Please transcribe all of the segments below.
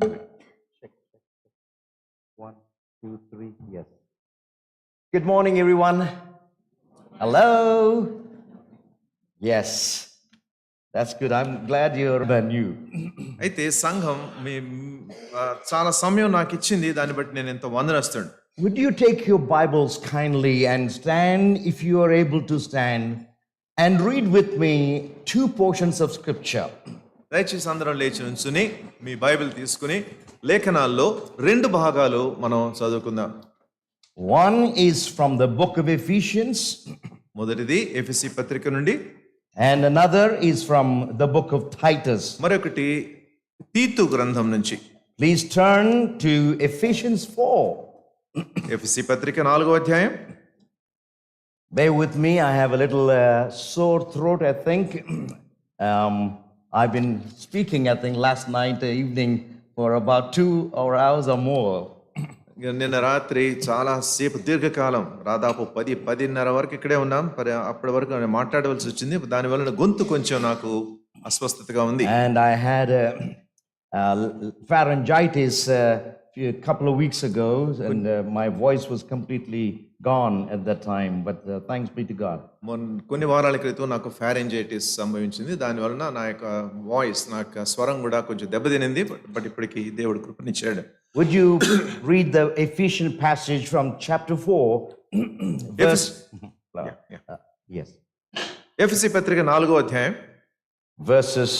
Check. 1, 2, 3. Yes. Good morning, everyone. Hello. Yes. That's good. I'm glad you're new. అయితే సంఘం చాలా సమయం నాకు ఇచ్చింది, దాన్ని బట్టి నేను ఎంత వందనస్తుడు. Would you take your Bibles kindly and stand, if you are able to stand, and read with me 2 portions of scripture. దయచేసి అందరం లేచి నుంచుని మీ బైబిల్ తీసుకుని లేఖనాల్లో 2 భాగాలు మనం చదువుకుందాం. One is from the book of Ephesians. మొదటిది ఎఫెసీ పత్రిక నుండి. And another is from the book of Titus. మరొకటి తీతు గ్రంథం నుంచి. Please turn to Ephesians 4. ఎఫెసీ పత్రిక 4వ అధ్యాయం. Bear with me, I have a little sore throat, I think. I've been speaking, I think, last night evening for about 2 hours or more. నిన్న రాత్రి చాలా సేపు దీర్ఘకాలం, దాదాపు 10-10:30 వరకు ఇక్కడే ఉన్నాం. అప్పటి వరకు మాట్లాడవలసి వచ్చింది. దానివల్ల గొంతు కొంచెం నాకు అస్వస్థతగా ఉంది. And I had pharyngitis a couple of weeks ago, and my voice was completely gone at that time, but thanks be to God. కొన్ని వారాల క్రితం నాకు ఫారెంజైటిస్ సంభవించింది. దానివలన నా యొక్క వాయిస్, నా యొక్క స్వరం కూడా కొంచెం దెబ్బతినింది. బట్ ఇప్పటికి దేవుడు కృపనిచ్చాడు. Would you read the Ephesian passage from chapter 4? Verse, yes. ఎఫెసీ పత్రిక 4వ అధ్యాయం verses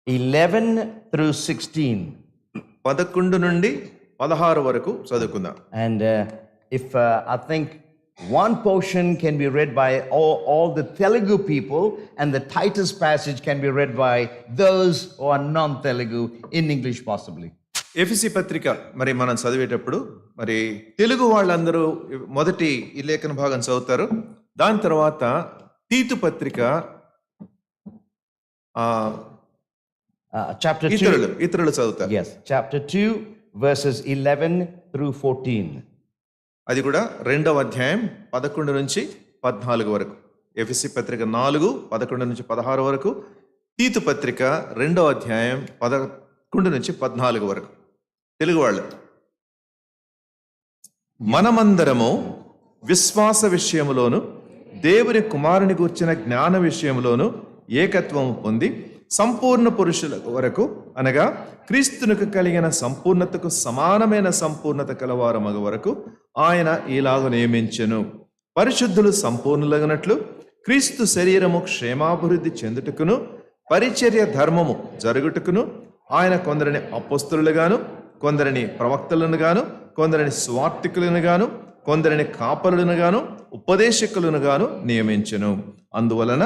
11 through 16. 11 నుండి 16 వరకు చదువుకుందాం. And if I think one portion can be read by all the Telugu people, and the Titus passage can be read by those who are non-Telugu in English possibly. ఎఫెసీ పత్రిక మరి మనం చదివేటప్పుడు మరి తెలుగు వాళ్ళందరూ మొదటి ఈ లేఖన భాగం చదువుతారు. దాని తర్వాత తీతు పత్రిక chapter 2 ఇతరులు చదువుతారు. Yes, chapter 2 verses 11 through 14. అది కూడా 2వ అధ్యాయం 11 నుంచి 14 వరకు. ఎఫెసీ పత్రిక 4 11 నుంచి 16 వరకు. తీతు పత్రిక 2వ అధ్యాయం 11 నుంచి 14 వరకు. తెలుగు వాళ్ళు, మనమందరము విశ్వాస విషయములోను దేవుని కుమారుని గూర్చిన జ్ఞాన విషయములోను ఏకత్వము పొంది సంపూర్ణ పురుషుల వరకు, అనగా క్రీస్తునికి కలిగిన సంపూర్ణతకు సమానమైన సంపూర్ణత కలవారు మగ వరకు ఆయన ఈలాగు నియమించెను. పరిశుద్ధులు సంపూర్ణులగునట్లు క్రీస్తు శరీరము క్షేమాభివృద్ధి చెందుటకును పరిచర్య ధర్మము జరుగుటకును ఆయన కొందరిని అపోస్తలులుగాను, కొందరిని ప్రవక్తలను గాను, కొందరిని స్వార్థికులను గాను, కొందరిని కాపరులను గాను, ఉపదేశకులను గాను నియమించెను. అందువలన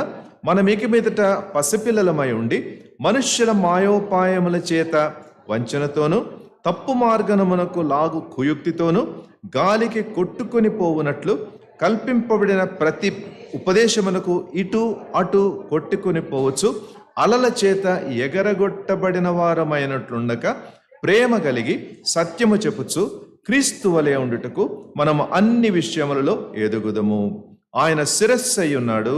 మనమిక మీదట పసిపిల్లలమై ఉండి మనుష్యుల మాయోపాయముల చేత వంచనతోనూ తప్పు మార్గమునకు లాగు కుయుక్తితోనూ గాలికి కొట్టుకొని పోవునట్లు కల్పింపబడిన ప్రతి ఉపదేశమునకు ఇటు అటు కొట్టుకొని పోవచ్చు అలల చేత ఎగరగొట్టబడిన వారమైనట్లుండక ప్రేమ కలిగి సత్యము చెప్పుచు క్రీస్తు వలె ఉండుటకు మనము అన్ని విషయములలో ఎదుగుదము. ఆయన శిరస్సు అయి ఉన్నాడు.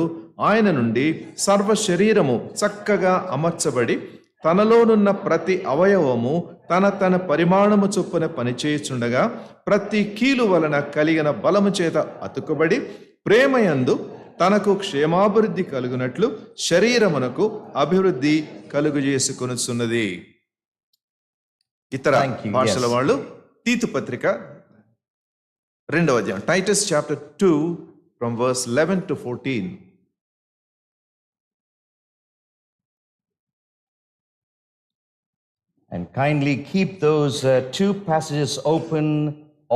ఆయన నుండి సర్వ శరీరము చక్కగా అమర్చబడి తనలోనున్న ప్రతి అవయవము తన పరిమాణము చొప్పున పనిచేయుచుండగా ప్రతి కీలు వలన కలిగిన బలము చేత అతుకుబడి ప్రేమయందు తనకు క్షేమాభివృద్ధి కలుగునట్లు శరీరమునకు అభివృద్ధి కలుగు చేసుకొనుచున్నది. ఇతర భాషల వాళ్ళు తీతు పత్రిక 2వ అధ్యాయం, Titus chapter 2 from verse 11 to 14. And kindly keep those 2 passages open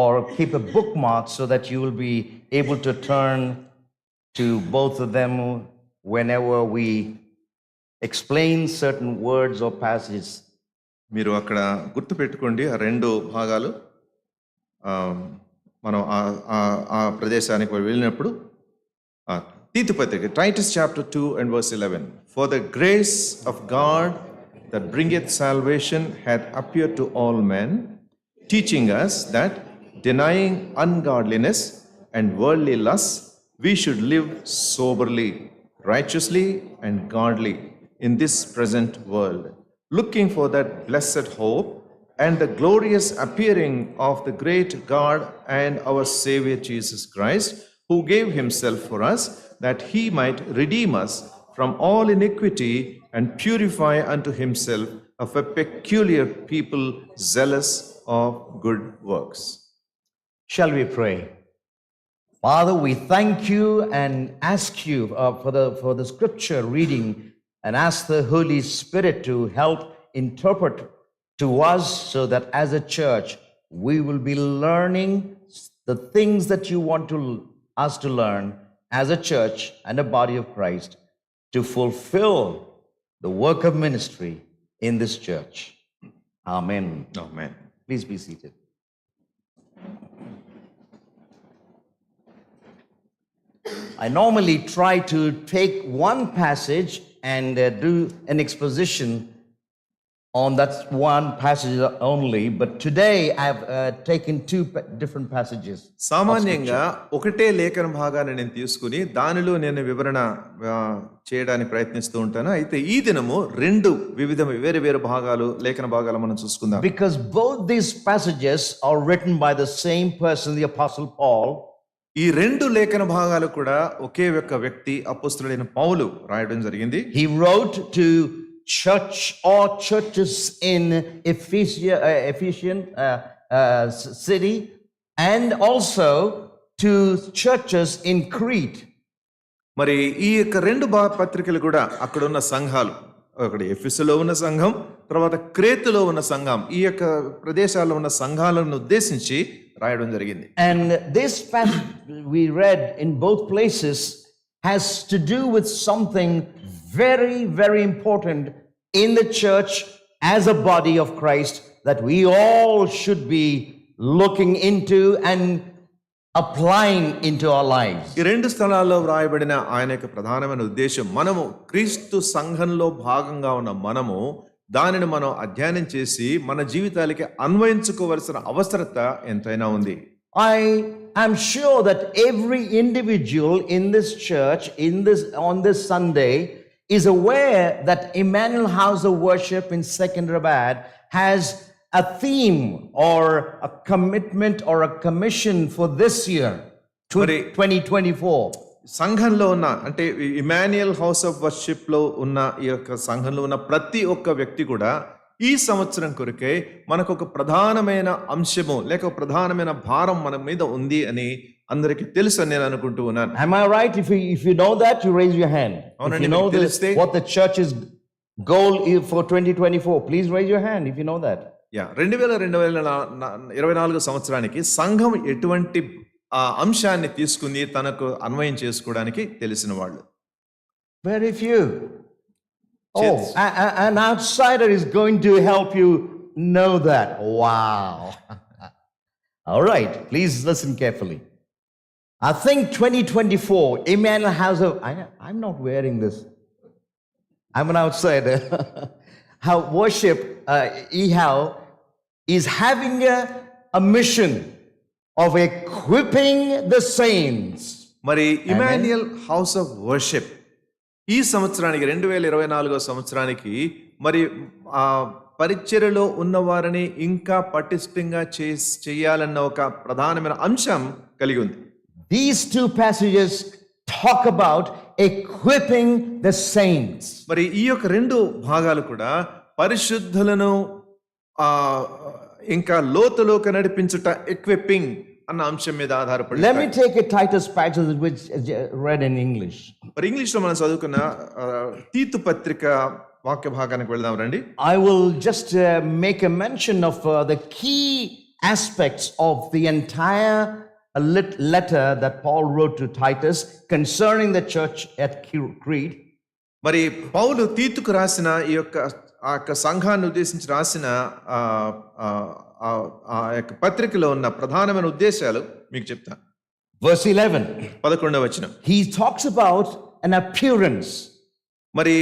or keep a bookmark so that you will be able to turn to both of them whenever we explain certain words or passages. మీరు అక్కడ గుర్తు పెట్టుకోండి ఆ 2 భాగాలు. మనం ఆ ప్రదేశానికి వెళ్ళినప్పుడు తీతు పత్రిక Titus chapter 2 and verse 11. For the grace of God that bringeth salvation hath appeared to all men, teaching us that denying ungodliness and worldly lusts, we should live soberly, righteously and godly in this present world, looking for that blessed hope and the glorious appearing of the great God and our Savior Jesus Christ, who gave himself for us, that he might redeem us from all iniquity and purify unto himself of a peculiar people zealous of good works. Shall we pray? Father, we thank you and ask you for the scripture reading and ask the Holy Spirit to help interpret to us so that as a church we will be learning the things that you want us to learn as a church and a body of Christ to fulfill the work of ministry in this church. Amen. Amen. Please be seated. I normally try to take one passage and do an exposition on that one passage only, but today I've taken two different passages. సామాన్యంగా ఒకటే లేఖన భాగాన్ని నేను తీసుకుని దానిలో నేను వివరణ చేయడానికి ప్రయత్నిస్తూ ఉంటాను. అయితే ఈ దినము రెండు వేరు వేరు భాగాలు లేఖన భాగాలు మనం చూసుకుందాం. Because both these passages are written by the same person, the Apostle Paul. ఈ రెండు లేఖన భాగాలు కూడా ఒకే ఒక్క వ్యక్తి అపోస్తలుడైన పౌలు రాయడం జరిగింది. He wrote to churches in Ephesian city and also to churches in Crete. మరి ఈ యొక్క రెండు పత్రికలు కూడా అక్కడ ఉన్న సంఘాలు, అక్కడ ఎఫెసులో ఉన్న సంఘం, తర్వాత క్రేతులో ఉన్న సంఘం, ఈ యొక్క ప్రదేశాల్లో ఉన్న సంఘాలను ఉద్దేశించి రాయడం జరిగింది. And this passage we read in both places has to do with something very, very important in the church as a body of Christ that we all should be looking into and applying into our lives. ఈ రెండు స్థలాల్లో వ్రాయబడిన ఆయన యొక్క ప్రధానమైన ఉద్దేశం, మనము క్రీస్తు సంఘంలో భాగంగా ఉన్న మనము దానిని మనం అధ్యయనం చేసి మన జీవితాలకి అన్వయించుకోవలసిన అవసరత ఎంతైనా ఉంది. I am sure that every individual in this church on this Sunday is aware that Emmanuel House of Worship in Secunderabad has a theme or a commitment or a commission for this year, 2024. సంఘంలో ఉన్న అంటే Emmanuel house of worship లో ఉన్న ఈ యొక్క సంఘంలో ఉన్న ప్రతి ఒక్క వ్యక్తి కూడా ఈ సంవత్సరం కొరకే మనకు ఒక ప్రధానమైన అంశము లేక ప్రధానమైన భారం మన మీద ఉంది అని అందరికీ తెలుసు అని నేను అనుకుంటూ ఉన్నాను. Am I right? If you know that, you raise your hand. If you know what the church's goal is for 2024, please raise your hand if you know that. 2024 సంవత్సరానికి సంఘం ఎటువంటి అంశాన్ని తీసుకుని తనకు అన్వయం చేసుకోవడానికి తెలిసిన వాళ్ళు. Very few. Oh, an outsider is going to help you know that. Wow. All right, please listen carefully. I think 2024, Emmanuel House of, I'm not wearing this. I'm an outsider. How worship, EHAL, is having a mission of equipping the saints. మరి Emmanuel house of worship ఈ సంవత్సరానికి 2024 సంవత్సరానికి మరి పరిచర్యలో ఉన్న వారిని ఇంకా పటిష్టంగా చేయాలన్న ఒక ప్రధానమైన అంశం కలిగి ఉంది. These two passages talk about equipping the saints. మరి ఈ యొక్క రెండు భాగాలు కూడా పరిశుద్ధులను ఇంకా లోతులోకి నడిపించుట, ఎక్విప్పింగ్ అన్న అంశం మీద ఆధారపడి. Let me take a Titus passage which is read in English. మరి ఇంగ్లీష్ లో మనం చదువుకున్న తీతు పత్రిక వాక్య భాగానికి వెళ్దాం రండి. I will just make a mention of the key aspects of the entire letter that Paul wrote to Titus concerning the church at Crete. మరి పౌలు తీతుకు రాసిన ఈ యొక్క సంఘాన్ని ఉద్దేశించి రాసిన ఆ యొక్క పత్రికలో ఉన్న ప్రధానమైన ఉద్దేశాలు మీకు చెప్తాను. Verse 11. 11వ వచనం. He talks about an appearance. మరి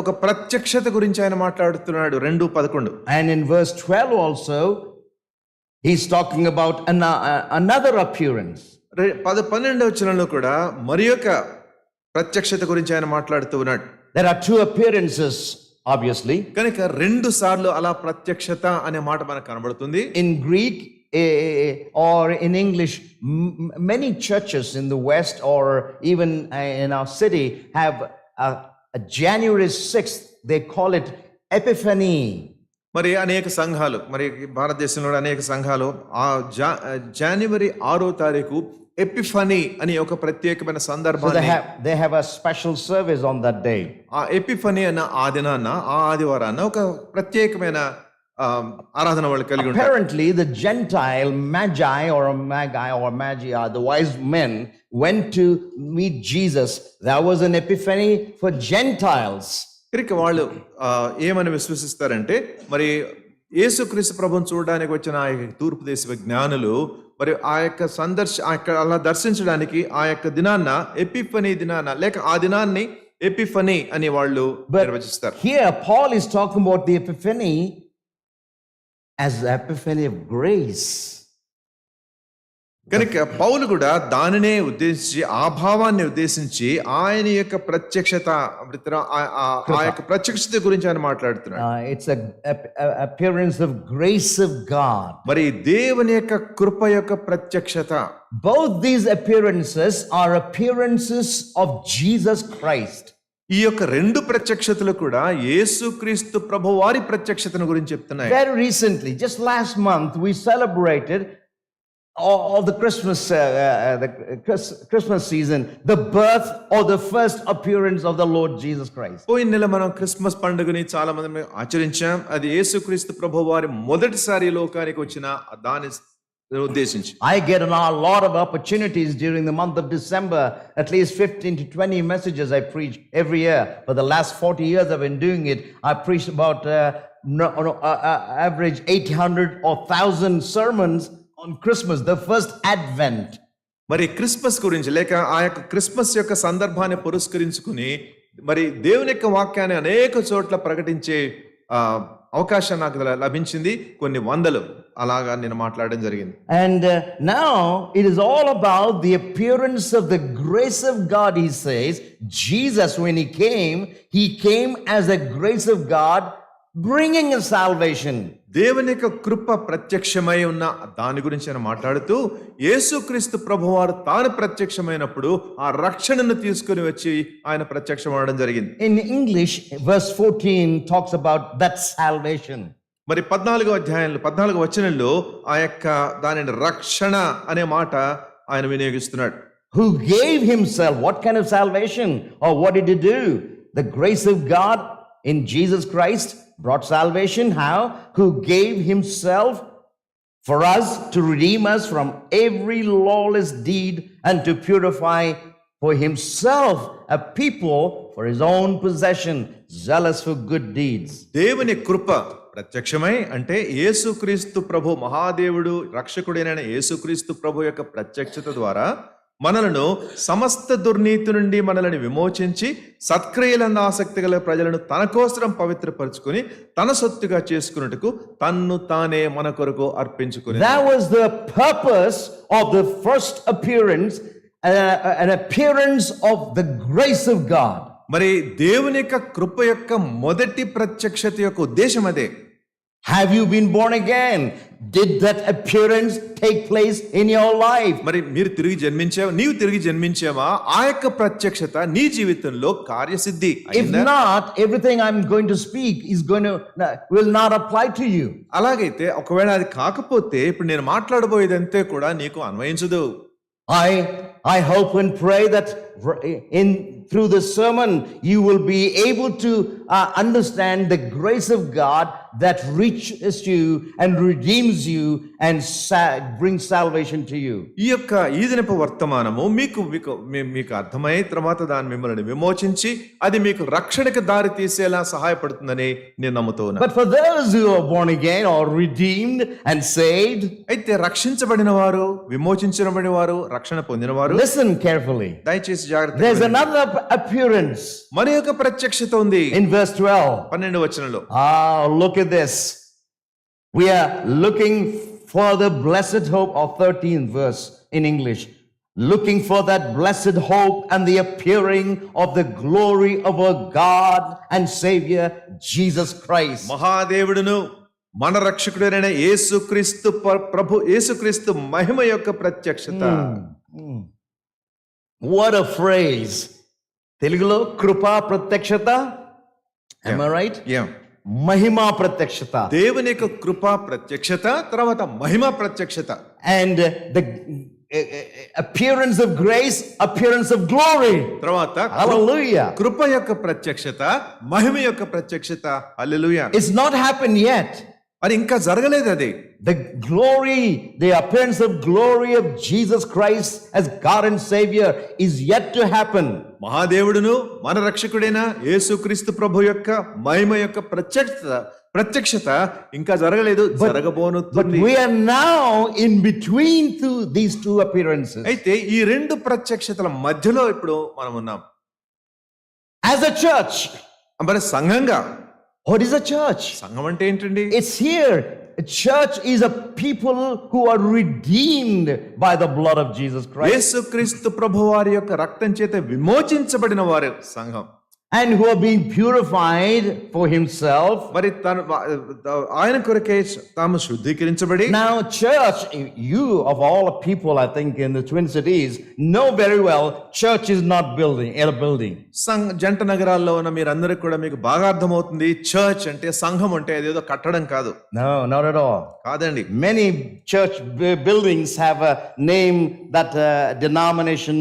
ఒక ప్రత్యక్షత గురించి ఆయన మాట్లాడుతున్నాడు. 2:11. And in verse 12 also he's talking about another appearance. 12వ వచనంలో కూడా మరి యొక్క ప్రత్యక్షత గురించి ఆయన మాట్లాడుతూ ఉన్నాడు. There are two appearances obviously. కనుక 2 సార్లు అలా ప్రత్యక్షత అనే మాట మనకు కనబడుతుంది. In Greek or in English, many churches in the West or even in our city have a January 6th, they call it Epiphany. మరి అనేక సంఘాలు, మరి భారతదేశంలో అనేక సంఘాలు ఆ జనవరి 6వ తారీఖు ఎపిఫనీ అని ఒక ప్రత్యేకమైన So సందర్భాన్ని they have a special service on that day. ఆ ఎపిఫనీ అన్న ఆ దినాన్న ఆ ఆదివారాన్న ఒక ప్రత్యేకమైన ఆరాధన వాళ్ళు కలిగి ఉంటారు. Apparently, the Gentile magi or magi, the wise men, went to meet Jesus. There was an epiphany for Gentiles. కనుక వాళ్ళు ఏమని విశ్వసిస్తారంటే, మరి యేసుక్రీస్తు ప్రభువును చూడడానికి వచ్చిన ఆ యొక్క తూర్పు దేశ జ్ఞానులు మరి ఆ యొక్క అలా దర్శించడానికి ఆ యొక్క దినాన్న ఎపిఫనీ దినాన్న లేక ఆ దినాన్ని ఎపిఫనీ అని వాళ్ళు నిర్వచిస్తారు. Here Paul is talking about the epiphany as the epiphany of grace. కనుక పౌలు కూడా దానినే ఉద్దేశించి ఆ భావాన్ని ఉద్దేశించి ఆయన యొక్క ప్రత్యక్షత ఆ యొక్క ప్రత్యక్షత గురించి ఆయన మాట్లాడుతున్నాడు. It's a appearance of grace of God. మరి దేవుని యొక్క కృప యొక్క ప్రత్యక్షత. Both these appearances are appearances of Jesus Christ. ఈ యొక్క 2 ప్రత్యక్షతలు కూడా యేసుక్రీస్తు ప్రభువారి ప్రత్యక్షతను గురించి చెప్తున్నాయి. Very recently, just last month, we celebrated all the Christmas season, the birth or the first appearance of the Lord Jesus Christ. పోయిన నెల మనం క్రిస్మస్ పండుగని చాలా మంది ఆచరించాం. అది యేసుక్రీస్తు ప్రభువారి మొదటిసారి లోకానికి వచ్చిన దాని ఉద్దేశించి. I get a lot of opportunities during the month of December, at least 15 to 20 messages I preach every year. For the last 40 years I've been doing it. I preached about average 800 or 1,000 sermons on Christmas, the first Advent. మరి Christmas గురించి లేక ఆ యొక్క Christmas యొక్క సందర్భాన్ని పురస్కరించుకుని మరి దేవుని యొక్క వాక్యాన్ని అనేక చోట్ల ప్రకటించే అవకాశం నాకు లభించింది. కొన్ని వందలు అలాగా నేను మాట్లాడడం జరిగింది. And now it is all about the appearance of the grace of God. He says Jesus, when he came as a grace of God, bringing a salvation. దేవుని యొక్క కృప ప్రత్యక్షమై ఉన్న దాని గురించి ఆయన మాట్లాడుతూ యేసుక్రీస్తు ప్రభువారు తాను ప్రత్యక్షమైనప్పుడు ఆ రక్షణను తీసుకుని వచ్చి ఆయన ప్రత్యక్షమవడం జరిగింది. In English, verse 14 talks about that salvation. మరి 14వ వచనంలో ఆ యొక్క దానిని రక్షణ అనే మాట ఆయన వినియోగిస్తున్నాడు. Who gave himself, what kind of salvation or what did he do? The grace of God in Jesus Christ brought salvation. How? Who gave himself for us to redeem us from every lawless deed and to purify for himself a people for his own possession, zealous for good deeds. దేవుని కృప ప్రత్యక్షమై అంటే యేసుక్రీస్తు ప్రభు మహాదేవుడు రక్షకుడైన యేసుక్రీస్తు ప్రభు యొక్క ప్రత్యక్షత ద్వారా మనలను సమస్త దుర్నీతి నుండి మనల్ని విమోచించి సత్క్రియలందు ఆసక్తి గల ప్రజలను తన కోసం పవిత్రపరచుకుని తన సొత్తుగా చేసుకున్నట్టుకు తన్ను తానే మన కొరకు అర్పించుకుని. That was the purpose of the first appearance, an appearance of the grace of God. మరి దేవుని యొక్క కృప యొక్క మొదటి ప్రత్యక్షత యొక్క ఉద్దేశం అదే. Have you been born again? Did that appearance take place in your life? మరి నీవు తిరిగి జన్మించావా? ఆ యొక్క ప్రత్యక్షత నీ జీవితంలో కార్యసిద్ధి. If not, everything I'm going to speak will not apply to you. అలాగైతే ఒకవేళ అది కాకపోతే ఇప్పుడు నేను మాట్లాడబోయేదంతే కూడా నీకు అన్వయించదు. I hope and pray that through the sermon you will be able to understand the grace of God that reaches you and redeems you and brings salvation to you. ఈ యొక్క ఈ దినపు వర్తమానము మీకు అర్థమై తర్వాత దాన్ని మిమ్మల్ని విమోచించి అది మీకు రక్షణకు దారి తీసేలా సహాయపడుతుందని నేను నమ్ముతూ ఉన్నాను. But for those who are born again or redeemed and saved, అయితే రక్షించబడిన వారు, విమోచించబడిన వారు, రక్షణ పొందిన వారు, listen carefully. దయచేసి జాగ్రత్తగా There's another appearance. మరి యొక్క ప్రత్యక్షత ఉంది. In verse 12. 12వ వచనంలో. Look at this. We are looking for the blessed hope of 13th verse in English. looking for that blessed hope and the appearing of the glory of our God and Savior, Jesus Christ. మహాదేవుడును మన రక్షకుడైన యేసుక్రీస్తు ప్రభు యేసుక్రీస్తు మహిమ యొక్క ప్రత్యక్షత. What a phrase. తెలుగులో కృపా ప్రత్యక్షత. Am I right? Yeah. మహిమా ప్రత్యక్షత. దేవుని యొక్క కృపా ప్రత్యక్షత, తర్వాత మహిమ ప్రత్యక్షత. And the appearance of grace, appearance of glory. తర్వాత Hallelujah. కృప యొక్క ప్రత్యక్షత, మహిమ యొక్క ప్రత్యక్షత. హల్లెలూయా. It's not happened yet. అది ఇంకా జరగలేదు అది. The glory, the appearance of glory of Jesus Christ as God and Savior is yet to happen. మహాదేవుడును మన రక్షకుడైన యేసుక్రీస్తు ప్రభు యొక్క మహిమ యొక్క ప్రత్యక్షత ఇంకా జరగలేదు, But జరగబోనుంది. we are now in between these two appearances. అయితే ఈ రెండు ప్రత్యక్షతల మధ్యలో ఇప్పుడు మనం ఉన్నాం. As a church, మరి సంఘంగా, what is a church? సంఘం అంటే ఏంటండి? It's here. A church is a people who are redeemed by the blood of Jesus Christ యేసుక్రీస్తు ప్రభు వారి యొక్క రక్తం చేత విమోచించబడిన వారు సంఘం. and who are being purified for himself. మరి ఆయన కొరకే తాము శుద్ధీకరించబడి. Now, church, you of all people, I think, in the Twin Cities, know very well, church is not a building. జంట నగరాల్లో ఉన్న మీరందరికీ కూడా మీకు బాగా అర్థమవుతుంది, చర్చ్ అంటే, సంఘం అంటే అదేదో కట్టడం కాదు. No, not at all. కాదండి. Many church buildings have a name that denomination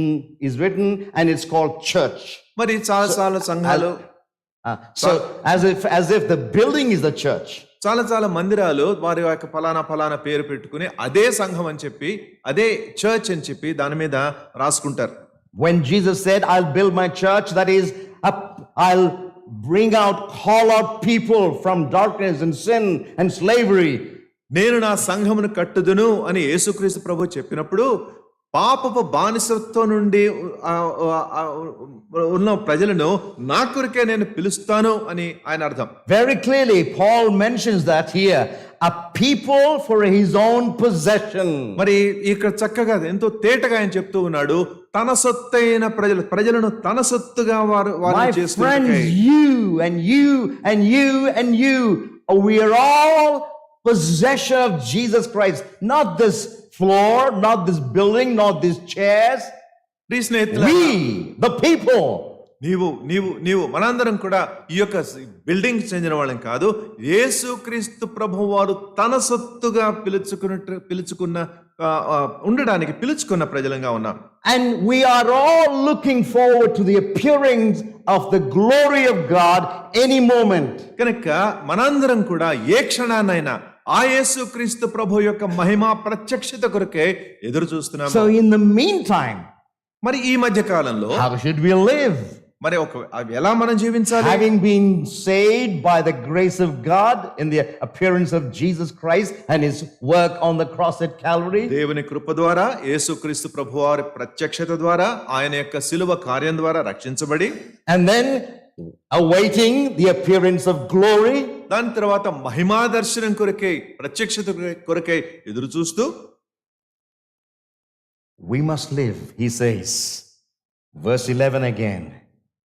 is written, and it's called church. మరి చాలా సంఘాలు, so as if the building is the church. చాలా మందిరాలు వారి యొక్క ఫలానా పేరు పెట్టుకుని అదే సంఘం అని చెప్పి, అదే చర్చ్ అని చెప్పి దాని మీద రాసుకుంటారు. When Jesus said, I'll build my church, that is, I'll call out people from darkness and sin and slavery. నేను నా సంఘమును కట్టుదును అని యేసుక్రీస్తు ప్రభు చెప్పినప్పుడు, పాపపు బానిసత్వం నుండి ఉన్న ప్రజలను నా కొరకే నేను పిలుస్తాను అని ఆయన అర్థం. Very clearly Paul mentions that here, a people for his own possession. మరి ఇక్కడ చక్కగా ఎంతో తేటగా ఆయన చెప్తూ ఉన్నాడు, తన సొత్తైన ప్రజలను తన సొత్తుగా వారు చేసుకుంటారు. My friends, you and you and you and you, we are all possession of Jesus Christ, not this floor, not this building, not these chairs. We, the people. నీవు మనందరం కూడా ఈ యొక్క బిల్డింగ్ చెందిన వాళ్ళం కాదు, యేసుక్రీస్తు ప్రభు వారు తన సొత్తుగా ఉండడానికి పిలుచుకున్న ప్రజలంగా ఉన్నాం. And we are all looking forward to the appearing of the glory of God any moment. కనుక మనందరం కూడా ఏ క్షణాన్నైనా ఆ యేసుక్రీస్తు ప్రభు యొక్క మహిమా ప్రత్యక్షత కొరకే ఎదురు చూస్తున్నాం. So in the meantime, మరి ఈ మధ్య కాలంలో how should we live? మరి ఎలా మనం జీవించాలి? Having been saved by the grace of God in the appearance of Jesus Christ and his work on the cross at Calvary. దేవుని కృప ద్వారా, యేసుక్రీస్తు ప్రభువారి ప్రత్యక్షత ద్వారా, ఆయన యొక్క శిలువ కార్యం ద్వారా రక్షించబడి, and then awaiting the appearance of glory. దాని తర్వాత మహిమా దర్శనం కొరకే, ప్రత్యక్షత కొరకే ఎదురు చూస్తూ we must live, he says. Verse 11 again.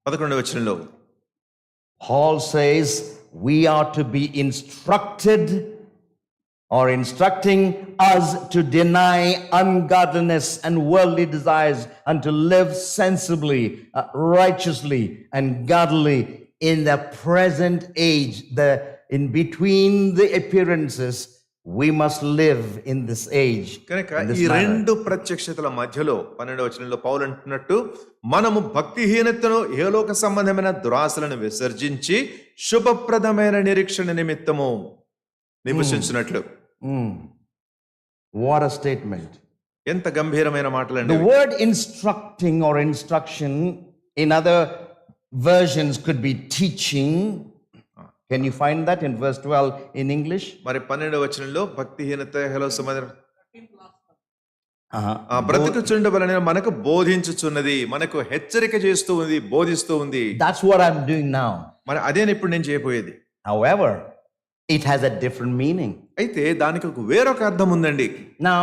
11వ వచనంలో Paul says we are to be instructed or instructing us to deny ungodliness and worldly desires and to live sensibly, righteously and godly in the present age. In between the appearances, we must live in this age. కనుక ఈ రెండు ప్రత్యక్షతల మధ్యలో 12వ వచనంలో పౌలు అంటున్నట్టు, మనము భక్తిహీనతను, ఏలోక సంబంధమైన దురాశలను విసర్జించి శుభప్రదమైన నిరీక్షణ నిమిత్తము నివసించినట్లు. What a statement. ఎంత గంభీరమైన మాటలండి. The word instructing or instruction in other versions could be teaching. Can you find that in verse 12 in English? మరి 12వ వచనంలో భక్తిహీనత బ్రతుకుచుండవలన మనకు బోధించుచున్నది, మనకు హెచ్చరిక చేస్తూ ఉంది, బోధిస్తూ ఉంది. That's what I'm doing now. మరి అదే ఇప్పుడు నేను చేయబోయేది. However, it has a different meaning. అయితే దానికి వేరొక అర్థం ఉందండి. Now,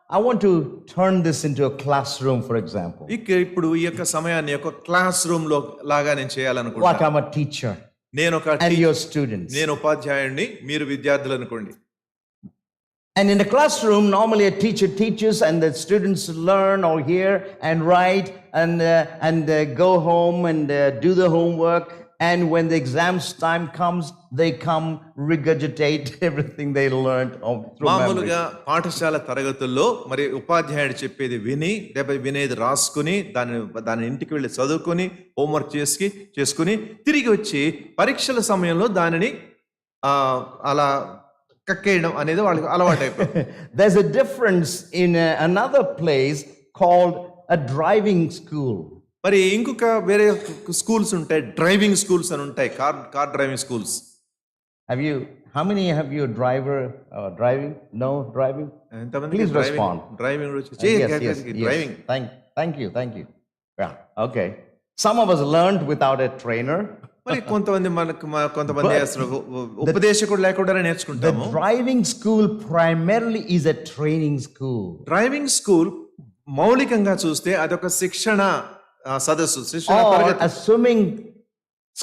I want to turn this into a classroom, for example. ఇప్పుడు ఈ యొక్క సమయాన్ని ఒక క్లాస్ రూమ్ లో లాగా నేను Like చేయాలనుకుంటున్నాను. I'm a teacher నేను ఒక and your students. నేను ఉపాధ్యాయుడిని, మీరు విద్యార్థులు అనుకోండి. And in the classroom, normally a teacher teaches and the students learn or hear and write and go home and do the homework. And when the exams time comes, they come regurgitate everything they learned through memory. మామూలుగా పాఠశాల తరగతుల్లో మరి ఉపాధ్యాయుడు చెప్పేది విని వినేది రాసుకుని దాని ఇంటికి వెళ్ళి చదువుకొని హోంవర్క్ చేసుకుని తిరిగి వచ్చి పరీక్షల సమయంలో దానిని అలా కక్కేయడం అనేది వాళ్ళకి అలవాటైపోయింది. There's a difference in another place called a driving school. మరి ఇంకొక వేరే స్కూల్స్ ఉంటాయి, డ్రైవింగ్ స్కూల్స్ అని ఉంటాయి, car driving schools. How many have you driving? No driving? Please respond. Driving Yes. Thank you. Yeah, okay. Some of us learned without a trainer. మరి కొంతమంది అసలు ఉపదేశకుడు లేకుండా The నేర్చుకుంటాము. driving school primarily is a training school. Driving school మౌలికంగా చూస్తే అదొక శిక్షణ సదస్సు, శిక్షణ Or తరగతి. a swimming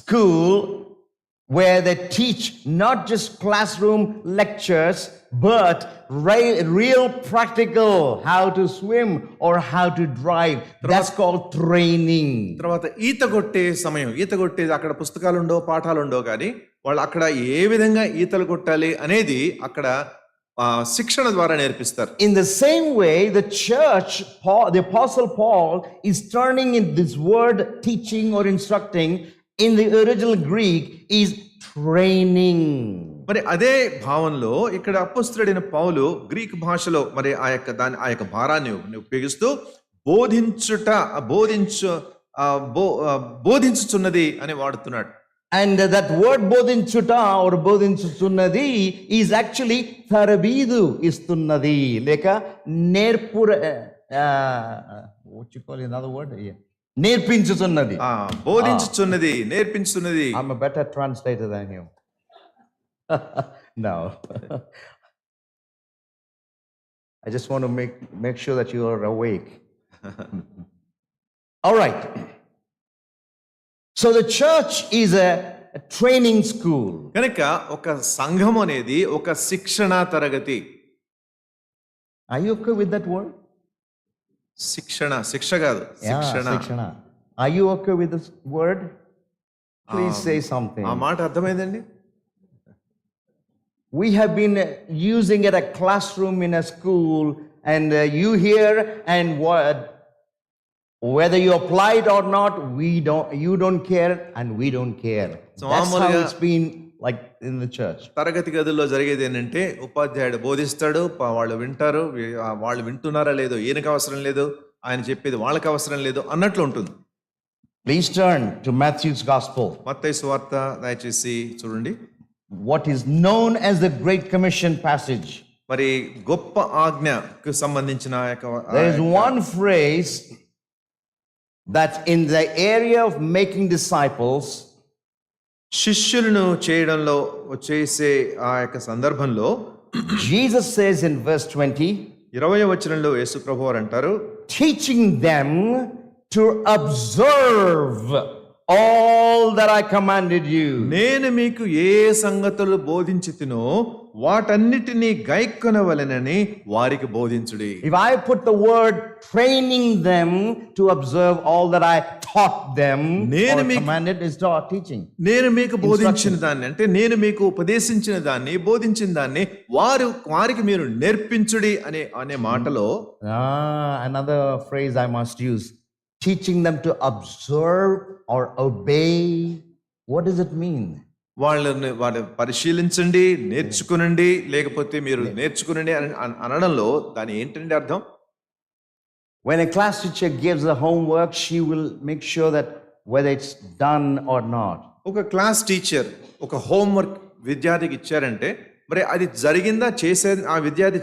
school where they teach not just classroom lectures, but real practical how to swim or how to drive. That's called training. తర్వాత ఈత కొట్టేది అక్కడ పుస్తకాలు ఉండవు, పాఠాలు ఉండవు, కానీ వాళ్ళు అక్కడ ఏ విధంగా ఈతలు కొట్టాలి అనేది అక్కడ శిక్షణ ద్వారా నేర్పిస్తారు. In the same way, the church, the Apostle Paul is turning in this word teaching or instructing in the original Greek is training. మరి అదే భావంలో ఇక్కడ అపొస్తలుడైన పౌలు గ్రీక్ భాషలో మరి ఆ యొక్క భారాన్ని ఉపయోగిస్తూ బోధించుచున్నది అని వాడుతున్నాడు. And that word bodhinchuta or bodhinchuchunnadi is actually tharabidu istunnadi leka nerpura what you call another word? Yeah. Nerpinchuchunnadi. బోధించుచున్నది, నేర్పించుచున్నది. I'm a better translator than you. No. I just want to make sure that you are awake. All right. So the church is a training school. కనుక ఒక సంఘం అనేది ఒక శిక్షణ తరగతి. Are you okay with that word? శిక్ష కాదు, శిక్షణ. Are you okay with this word? Please say something. ఆ మాట అర్థమైందండి? We have been using it a classroom in a school and you hear and whether you apply it or not, you don't care and we don't care. That's how it's been like in the church. తరగతి గదుల్లో జరిగేది ఏంటంటే ఉపాధ్యాయుడు బోధిస్తాడు, వాళ్ళు వింటారు, వాళ్ళు వింటున్నారా లేదో ఈయనకి అవసరం లేదు, ఆయన చెప్పేది వాళ్ళకి అవసరం లేదు అన్నట్లు ఉంటుంది. Please turn to Matthew's Gospel. మత్తయి సువార్త దయచేసి చూడండి. What is known as the Great Commission passage. మరి గొప్ప ఆజ్ఞకు సంబంధించిన There is one phrase that's in the area of making disciples. శిష్యులను చేయడంలో చేసే ఆ యొక్క సందర్భంలో Jesus says in verse 20, 20వ వచనంలో యేసు ప్రభువారు అంటారు, teaching them to observe all that I commanded you. నేను మీకు ఏ సంగతులు బోధించితినో వాటన్నిటినీ గైకొనవలెనని వారికి బోధించుడి. If I put the word training them to observe all that I taught them or commanded is teaching. నేను మీకు బోధించిన దాన్ని అంటే నేను మీకు ఉపదేశించిన దాన్ని బోధించిన దాన్ని వారికి మీరు నేర్పించుడి అనే మాటలో another phrase I must use, teaching them to observe or obey. What does it mean? వాళ్ళు పరిశీలించండి, నేర్చుకునండి, లేకపోతే మీరు నేర్చుకునండి అనడంలో దాని ఏంటండి అర్థం? When a class teacher gives the homework, she will make sure that whether it's done or not. ఒక class teacher ఒక హోంవర్క్ విద్యార్థికి ఇచ్చారంటే మరి అది జరిగిందా, ఆ విద్యార్థి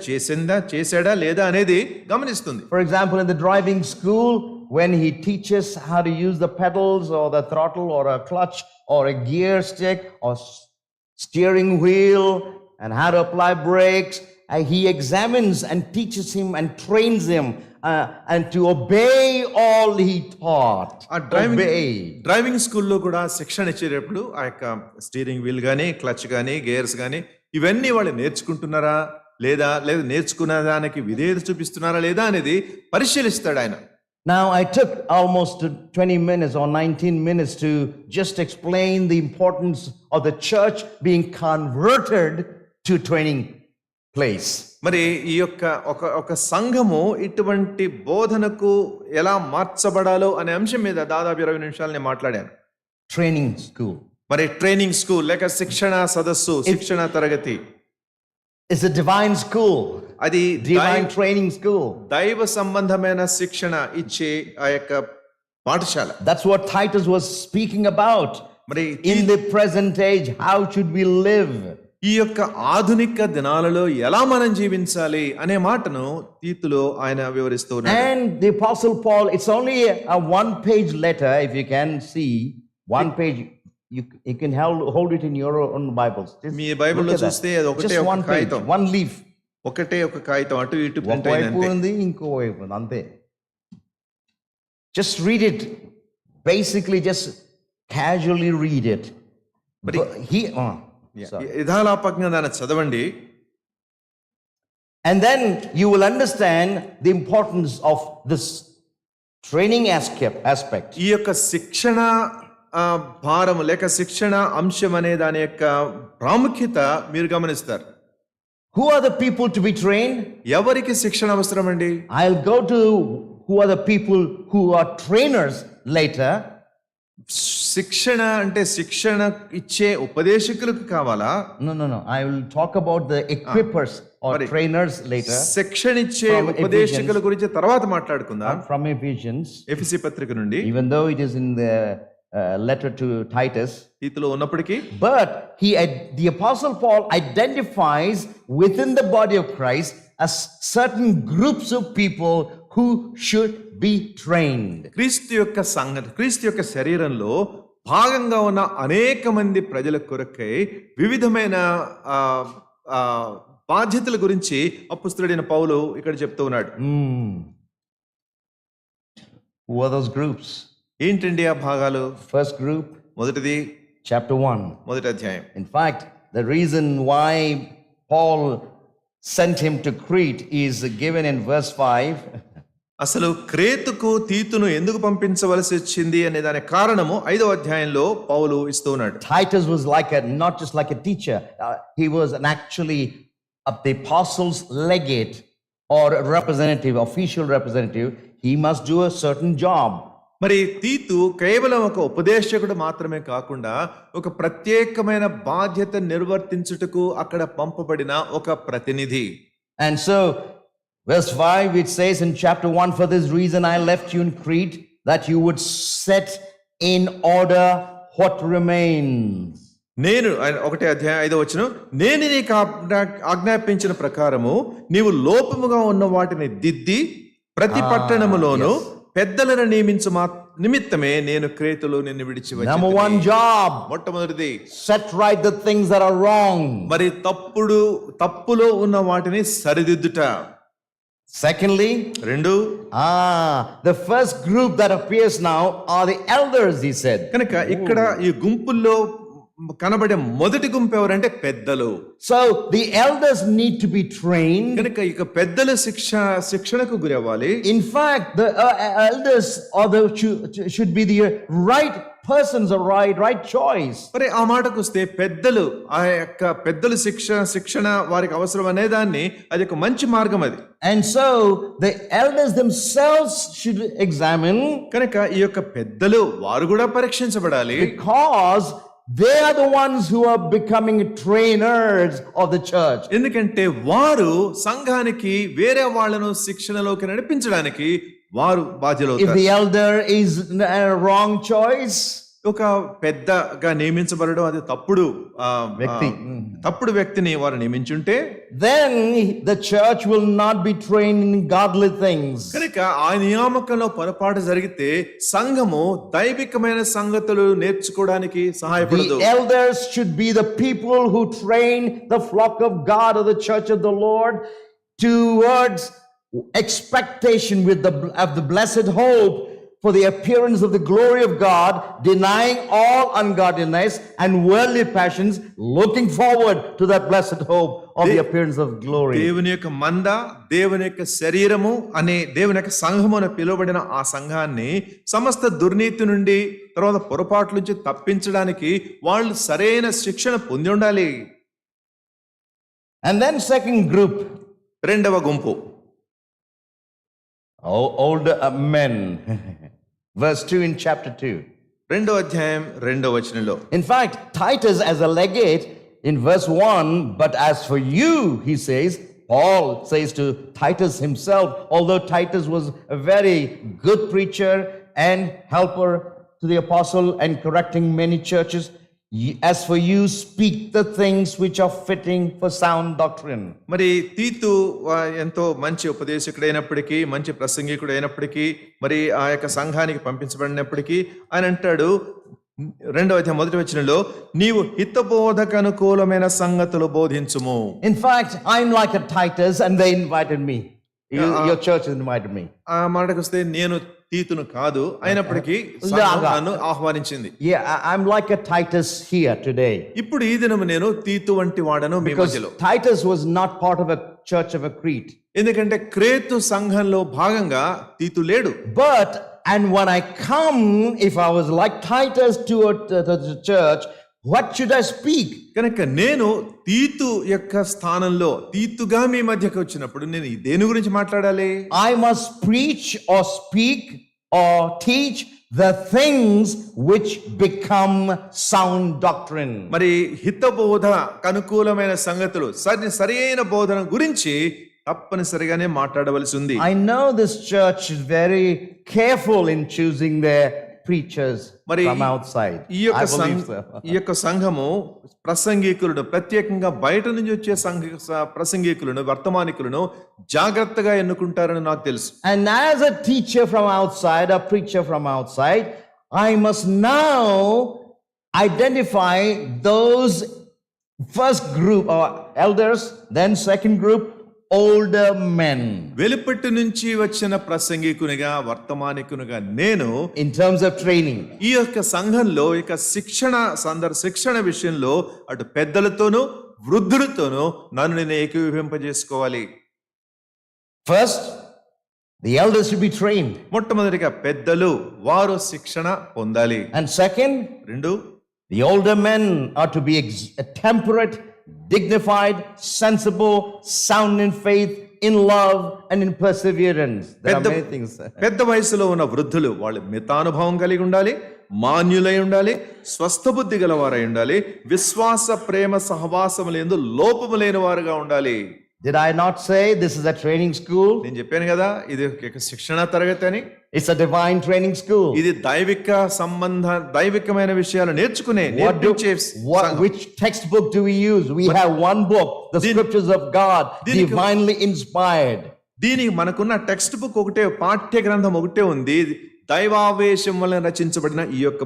చేశాడా లేదా అనేది గమనిస్తుంది. For example, in the driving school, when he teaches how to use the pedals or the throttle or a clutch or a gear stick or steering wheel and how to apply brakes he examines and teaches him and trains him and to obey all he taught. ఆ driving స్కూల్లో కూడా శిక్షణ ఇచ్చేటప్పుడు ఆ యొక్క steering wheel కానీ clutch కానీ gears కానీ ఇవన్నీ వాళ్ళు నేర్చుకుంటున్నారా లేదా నేర్చుకున్న దానికి విధేయత చూపిస్తున్నారా లేదా అనేది పరిశీలిస్తాడు ఆయన. Now, I took almost 20 minutes or 19 minutes to just explain the importance of the church being converted to training place. మరి ఈ యొక్క ఒక సంఘము ఇటువంటి బోధనకు ఎలా మార్చబడాలో అనే అంశం మీద దాదాపు 20 నిమిషాలు నేను మాట్లాడాను. Training school. మరి ట్రైనింగ్ స్కూల్ లేక శిక్షణ సదస్సు, శిక్షణ తరగతి. It's a divine school. అది Divine training school. దైవ సంబంధమైన శిక్షణ ఇచ్చే ఆ యొక్క పాఠశాల. That's what Titus was speaking about. మరి In the present age, how should we live? ఈ యొక్క ఆధునిక దినాలలో ఎలా మనం జీవించాలి అనే మాటను తీతులో ఆయన వివరిస్తూ ఉన్నారు. And the Apostle Paul, it's only a one-page letter. If you can see, one page, you can hold it in your own Bibles. మీ బైబిల్లో చూస్తే అది ఒకటే Just ఒక one page, కాగితం, one leaf. ఒకటే ఒక కాగితం అటు ఇటు ప్రింట్ ఒకవైపు అయిందంతే. ఉంది, ఇంకోవైపు ఉంది, అంతే. Just read it. Basically, just casually read it. But sorry. యథాలాపంగా దాన్ని చదవండి. And then you will understand the importance of this training aspect. ఈ యొక్క శిక్షణ భారము లేక శిక్షణ అంశం అనే దాని యొక్క ప్రాముఖ్యత మీరు గమనిస్తారు. Who are the people to be trained? ఎవరికి శిక్షణ అవసరం అండి? I'll go to who are the people who are trainers later. శిక్షణ అంటే శిక్షణ ఇచ్చే ఉపదేశకులకు కావాలా? No. I will talk about the equippers or trainers later. శిక్షణ ఇచ్చే ఉపదేశకుల గురించి తర్వాత మాట్లాడుకుందాం. From Ephesians. ఎఫెసీ పత్రిక నుండి. Even though it is in the letter to Titus. తీతులో ఉన్నప్పటికీ. But the Apostle Paul identifies within the body of Christ as certain groups of people who should be trained. క్రీస్తు యొక్క శరీరంలో భాగంగా ఉన్న అనేక మంది ప్రజల కొరకై వివిధమైన బాధ్యతల గురించి అపోస్తలుడైన పౌలు ఇక్కడ చెప్తూ ఉన్నాడు. Who are those groups? ఏంటండి ఆ భాగాలు? First group, మొదటిది chapter 1. మొదటి అధ్యాయం. In fact, the reason why Paul sent him to Crete is given in verse 5. అసలు క్రేతుకు తీతును ఎందుకు పంపించవలసి వచ్చింది అనే దాని కారణము 5వ అధ్యాయంలో పౌలు ఇస్తూ ఉన్నాడు. Titus was not just like a teacher. He was actually the apostles' legate or representative, official representative. He must do a certain job. మరి తీతు కేవలం ఒక ఉపదేశకుడు మాత్రమే కాకుండా ఒక ప్రత్యేకమైన బాధ్యత నిర్వర్తించుటకు అక్కడ పంపబడిన ఒక ప్రతినిధి. And so verse 5 it says in chapter 1, for this reason I left you in Crete, that you would set in order what remains. నేను 1వ అధ్యాయం 5వ వచనం, నేను నీకు ఆజ్ఞాపించిన ప్రకారము నీవు లోపముగా ఉన్న వాటిని దిద్ది ప్రతి పట్టణములోను పెద్దలను నియమించు నిమిత్తమే నేను క్రేతులో నిన్ను విడిచి వచ్చాను. Number one job, మొట్టమొదటిది, set right the things that are wrong. మరి తప్పులో ఉన్న వాటిని సరిదిద్దుట. Secondly, రెండు, the first group that appears now are the elders, he said. కనుక ఇక్కడ ఈ గుంపుల్లో కనబడే మొదటి గుంపు ఎవరంటే పెద్దలు. So the elders need to be trained. కనుక ఇక పెద్దలు శిక్షణకు గురవ్వాలి. In fact, the elders should be the right persons, or right choice. మరి ఆ మాటకు వస్తే పెద్దలు, ఆ యొక్క పెద్దలు శిక్షణ వారికి అవసరం అనే దాన్ని అది ఒక మంచి మార్గం అది. And so the elders themselves should examine. కనుక ఈ యొక్క పెద్దలు వారు కూడా పరీక్షించబడాలి. Because they are the ones who are becoming trainers of the church. ఎందుకంటే వారు సంఘానికి వేరే వాళ్ళను శిక్షణలోకి నడిపించడానికి వారు బాధ్యులవుతారు. If the elder is a wrong choice, ఒక పెద్దగా నియమించబడడం అది తప్పుడు వ్యక్తి. తప్పుడు వ్యక్తిని వారు నియమించుంటే then the church will not be trained in godly things. కనుక ఆ నియామకంలో పొరపాటు జరిగితే సంఘము దైవికమైన సంగతులు నేర్చుకోవడానికి సహాయపడదు. The elders should be the people who train the flock of God or the church of the Lord towards expectation of the blessed hope for the appearance of the glory of God, denying all ungodliness and worldly passions, looking forward to that blessed hope of the appearance of glory. దేవుని యొక్క మంద, దేవుని యొక్క శరీరము అనే దేవుని యొక్క సంఘము అని పిలువబడిన ఆ సంఘాన్ని సమస్త దుర్నీతి నుండి తర్వాత పొరపాట్ల నుంచి తప్పించడానికి వాళ్ళు సరైన శిక్షణ పొంది ఉండాలి. And then second group, రెండవ గుంపు older men. Verse 2 in chapter 2. రెండో అధ్యాయం రెండో వచనంలో In fact, Titus as a legate in verse 1, but as for you, he says, Paul says to Titus himself, although Titus was a very good preacher and helper to the apostle and correcting many churches, as for you, speak the things which are fitting for sound doctrine. మరి తీతు ఎంతో మంచి ఉపదేశకుడైనప్పటికీ మంచి ప్రసంగికుడు అయినప్పటికీ మరి ఆ యొక్క సంఘానికి పంపించబడినప్పటికీ ఆయన అంటాడు రెండవ అధ్యాయం మొదటి వచనంలో నీవు హితబోధక అనుకూలమైన సంగతులు బోధించుము. In fact, I'm like a Titus and they invited me. Your church invited me. ఆ మాటకు వస్తే నేను తీతును కాదు, అయినప్పటికీ సంఘం నన్ను ఆహ్వానించింది. Yeah, I'm like a Titus here today. ఇప్పుడు ఈ దినము నేను తీతు వంటి వాడను మీ Because మధ్యలో. Titus was not part of a church of a Crete. ఎందుకంటే క్రేతు సంఘంలో భాగంగా తీతు లేడు. But, and when I come, if I was like Titus to the church, what should I speak? కనుక నేను తీతు యొక్క స్థానంలో తీతుగా మీ మధ్యకు వచ్చినప్పుడు నేను దేని గురించి మాట్లాడాలి? I must preach or speak or teach the things which become sound doctrine. మరి హితబోధ అనుకూలమైన సంగతులు సరైన బోధన గురించి తప్పనిసరిగానే మాట్లాడవలసి ఉంది. I know this church is very careful in choosing their preachers from outside. ఈ యొక్క సంఘము ప్రసంగికులను ప్రత్యేకంగా బయట నుంచి వచ్చే ప్రసంగికులను వర్తమానికులను జాగ్రత్తగా ఎన్నుకుంటారని నాకు తెలుసు. And as a teacher from outside, a preacher from outside, I must now identify those first group or elders, then second group older men. వెలుపటి నుంచి వచ్చిన ప్రసంగికునిగా వర్తమానికునిగా నేను in terms of training, ఈ యొక్క సంఘంలో ఇక శిక్షణ విషయంలో అటు పెద్దలతోనూ వృద్ధులతోనూ నన్ను నేను ఏకీభవింపజేసుకోవాలి. first the elders should be trained, మొట్టమొదటిగా పెద్దలు వారు శిక్షణ పొందాలి. and second రెండు the older men are to be temperate, dignified, sensible, sound in faith, in love and in perseverance. There are many things. పెద్ద వయసులో ఉన్న వృద్ధులు వాళ్ళు మితానుభవం కలిగి ఉండాలి, మాన్యులై ఉండాలి, స్వస్థ బుద్ధి గలవారై ఉండాలి, విశ్వాస ప్రేమ సహవాసములందు లోపము లేని వారుగా ఉండాలి. Did I not say this is a training school? నేను చెప్పాను కదా ఇది ఒక శిక్షణ తరగతి అని. It's a divine training school. ఇది దైవికమైన విషయాలు నేర్చుకునే which textbook do we use? We have one book, the scriptures of God, divinely inspired. దీనికి మనకున్న టెక్స్ట్ బుక్ ఒకటే, పాఠ్య గ్రంథం ఒకటే ఉంది, దైవావేశం వలన రచించబడిన ఈ యొక్క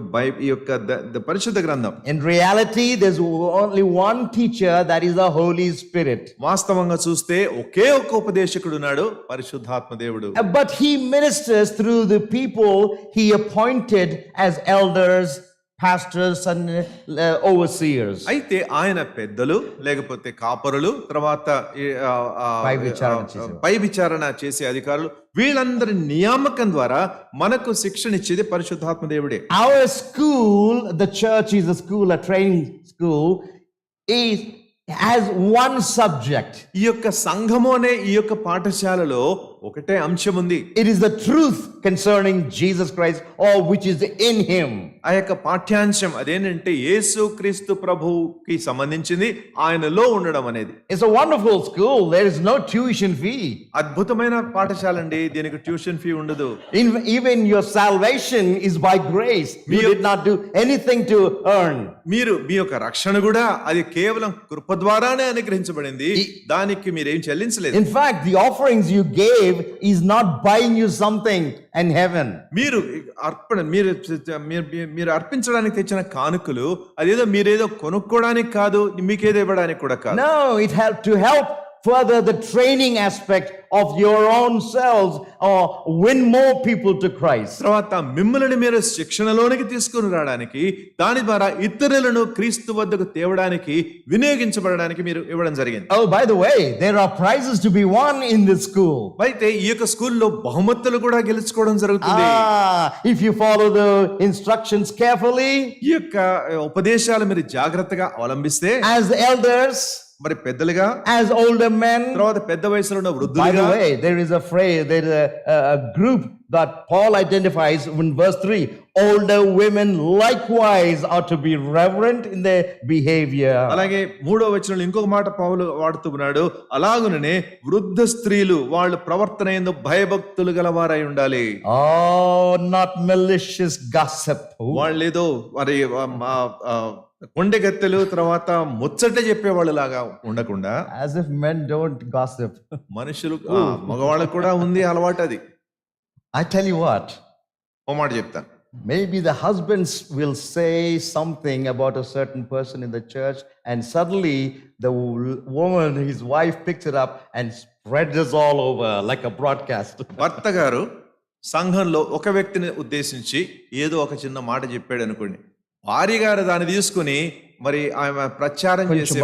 పరిశుద్ధ గ్రంథం. In reality, there's only one teacher, that is the Holy Spirit. వాస్తవంగా చూస్తే ఒకే ఒక ఉపదేశకుడు ఉన్నాడు, పరిశుద్ధాత్మ దేవుడు. But he ministers through the people he appointed as elders, pastors and overseers. అయితే ఆయన పెద్దలు లేకపోతే కాపరులు తర్వాత పై విచారణ చేసే అధికారులు వీళ్ళందరి నియామకం ద్వారా మనకు శిక్షణ ఇచ్చేది పరిశుద్ధాత్మ దేవుడే. Our school, the church is a school, a training school, has one subject. ఈ యొక్క సంఘము అనే ఈ యొక్క పాఠశాలలో ఒకటే అంశం ఉంది. It is the truth concerning Jesus Christ, or which is in him. ఆ యొక్క పాఠ్యాంశం అదేంటంటే యేసుక్రీస్తు ప్రభువుకి సంబంధించింది, ఆయనలో ఉండడం అనేది. It's a wonderful school. There is no tuition fee. అద్భుతమైన పాఠశాల అండి, దీనికి ట్యూషన్ ఫీ ఉండదు. Even your salvation is by grace. You did not do anything to earn. మీరు మీ యొక్క రక్షణ కూడా అది కేవలం కృప ద్వారానే అనుగ్రహించబడింది, దానికి మీరేం చెల్లించలేదు. In fact, the offerings you gave is not buying you something in heaven. మీరు మీరు అర్పించడానికి తెచ్చిన కానుకలు అదేదో మీరేదో కొనుక్కోవడానికి కాదు, మీకేదో ఇవ్వడానికి కూడా కాదు. No, it helped to help further the training aspect of your own selves, or win more people to Christ. తర్వాత మిమ్మల్ని మీరు శిక్షణలోనికి తీసుకుని రావడానికి, దాని ద్వారా ఇతరులను క్రీస్తు వద్దకు తేవడానికి, వినియోగించబడడానికి మీరు ఇవ్వడం జరిగింది. Oh, by the way, there are prizes to be won in this school. అయితే ఈ యొక్క స్కూల్లో బహుమతులు కూడా గెలుచుకోవడం జరుగుతుంది. If you follow the instructions carefully, ఈ యొక్క ఉపదేశాలు మీరు జాగ్రత్తగా అవలంబిస్తే, as elders, మరి పెద్దలుగా, as older men. తర్వాత పెద్ద వయసులో ఉన్న By వృద్ధులుగా. the way, there is a phrase, there is a group that Paul identifies in verse 3. Older women likewise are to be reverent in their behavior. అలాగే 3వ వచనంలో ఇంకొక మాట పౌలు వాడుతున్నాడు, అలాగుననే వృద్ధ స్త్రీలు వాళ్ళ ప్రవర్తన యందు భయభక్తులు గలవారై ఉండాలి. Oh, not malicious gossip. వాళ్ళేదో మరి కొండెగత్తెలు తర్వాత ముచ్చట చెప్పేవాళ్ళు లాగా ఉండకుండా, As if men don't gossip. మనుషులు మగవాళ్ళకు కూడా ఉంది అలవాటు అది. I tell you what, ఓ మాట చెప్తాను. maybe the husbands will say something about a certain person in the church, and suddenly the woman, his wife, picks it up and spreads it all over like a broadcast. భర్త గారు సంఘంలో ఒక వ్యక్తిని ఉద్దేశించి ఏదో ఒక చిన్న మాట చెప్పాడు అనుకోండి, భార్య గారు దాన్ని తీసుకుని మరి ఆమె ప్రచారం చేసే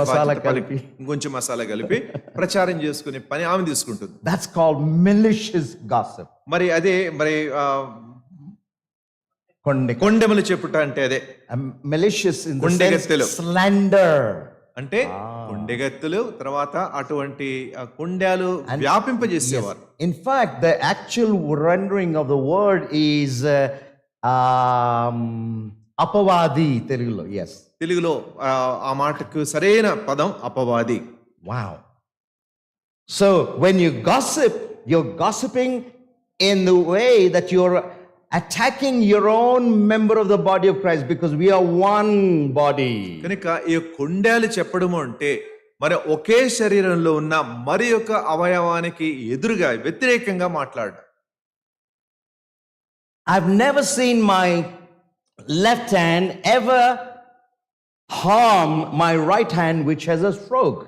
కొంచెం మసాలా కలిపి ప్రచారం చేసుకునే పని ఆమె తీసుకుంటుంది. That's called malicious gossip. మరి అదే మరి కొండెములు చెప్పుట అంటే అదే malicious in the sense slander. అంటే కొండెగత్తులు, తర్వాత అటువంటి కొండాలు వ్యాపింపజేసేవారు. In fact, the actual rendering of the word is apavadi telugulo. Yes, తెలుగులో ఆ మాటకు సరైన పదం అపవాది. Wow. So when you gossip, you're gossiping in the way that you're attacking your own member of the body of Christ, because we are one body. కనుక ఈ కొండాలు చెప్పడము అంటే మరి ఒకే శరీరంలో ఉన్న మరి ఒక అవయవానికి ఎదురుగా వ్యతిరేకంగా మాట్లాడు. I've never seen my left hand ever harm my right hand, which has a stroke.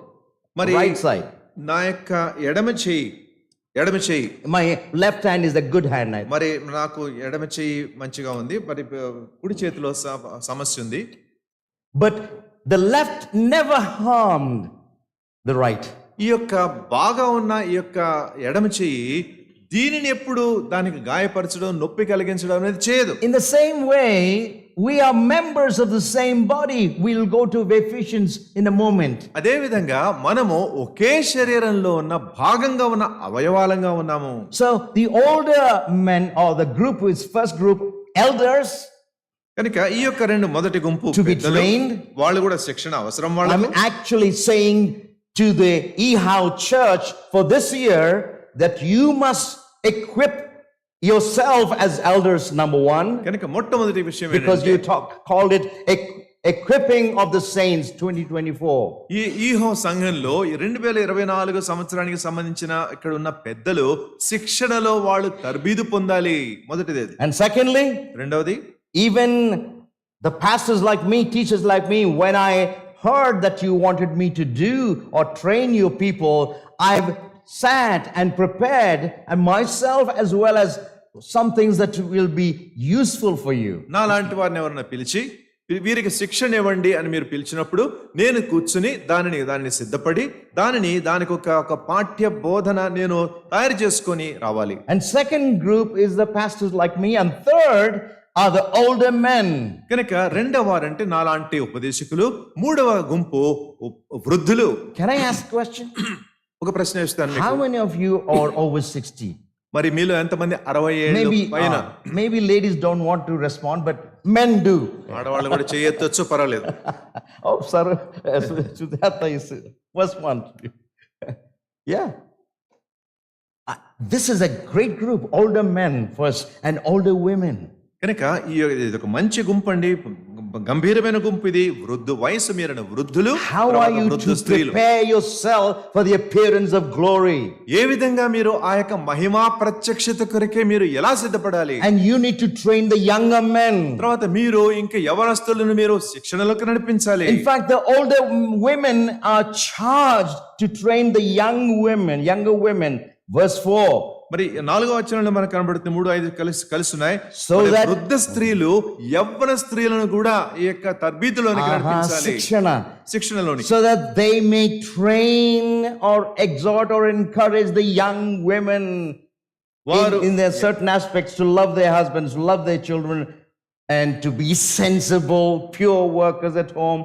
మరి Right side. నా యొక్క ఎడమ చెయ్యి My left hand is the good hand. మరి నాకు ఎడమ చెయ్యి మంచిగా ఉంది, మరి కుడి చేతిలో సమస్య ఉంది. But the left never harmed the right. ఈ యొక్క బాగా ఉన్న ఈ యొక్క ఎడమ చెయ్యి దీనిని ఎప్పుడు దానికి గాయపరచడం, నొప్పి కలిగించడం అనేది చేయదు. In the same way, we are members of the same body. We'll go to Ephesians in a moment. అదే విధంగా మనము ఒకే శరీరంలో ఉన్న భాగంగా ఉన్న అవయవాలంగా ఉన్నాము. So the older men, or the group is first group, elders, కనుక ఈ యొక్క మొదటి గుంపు to be trained. వాళ్ళు కూడా శిక్షణ అవసరం. I'm వాళ్ళకు actually saying to the Ehau church for this year that you must equip yourself as elders, number one, కనుక మొట్టమొదటి విషయం because you called it equipping of the saints 2024. ఈ ఈహో సంఘంలో 2024 సంవత్సరానికి సంబంధించిన ఇక్కడ ఉన్న పెద్దలు శిక్షణలో వాళ్ళు తర్బీదు పొందాలి. మొదటిది. And secondly, రెండవది, even the pastors like me, teachers like me, when I heard that you wanted me to do or train your people, I've sat and prepared, and myself as well as some things that will be useful for you. నా లాంటి వారిని ఎవరన్నా పిలిచి వీరికి శిక్షణ ఇవ్వండి అని మీరు పిలిచినప్పుడు నేను కూర్చుని దానిని సిద్ధపడి దానికి ఒక పాఠ్య బోధన నేను తయారు చేసుకొని రావాలి. And second group is the pastors like me, and third are the older men. కనుక రెండవ వారంటే నాలాంటి ఉపదేశకులు, మూడవ గుంపు వృద్ధులు. Can I ask a question? ఒక ప్రశ్న వేస్తాను మీకు. How many of you are over 60? మరి మీలో ఎంతమంది 60 ఏళ్ళు పైన? Maybe ladies don't want to respond, but men do. ఆడవాళ్ళు కూడా చేయొచ్చు, పర్వాలేదు. Oh, sorry. Sudhata is first one. Yeah. This is a great group. Older men first and older women. కనుక ఇది ఒక మంచి గుంపు అండి, గంభీరమైన గుంపు ఇది. వయసు మీరిన వృద్ధులు, How are you to prepare yourself for the appearance of glory? ఏ విధంగా మీరు ఆ యొక్క మహిమా ప్రత్యక్షత కొరకే మీరు ఎలా సిద్ధపడాలి? And you need to train the younger men. తర్వాత మీరు ఇంకా యవనస్తులను మీరు శిక్షణలోకి నడిపించాలి. In fact, the older women are charged to train the younger women. Verse 4. మరి 4వ వచనంలో మనకు కనబడుతుంది, 3-5 కలిసి ఉన్నాయి. So that వృద్ధ స్త్రీలు యవ్వన స్త్రీలను కూడా ఈ యొక్క తర్బీతులోనికి నడిపించాలి, శిక్షణలోని. So that they may train or exhort or encourage the young women in their certain aspects to love their husbands, to love their children, and to be sensible, pure workers at home.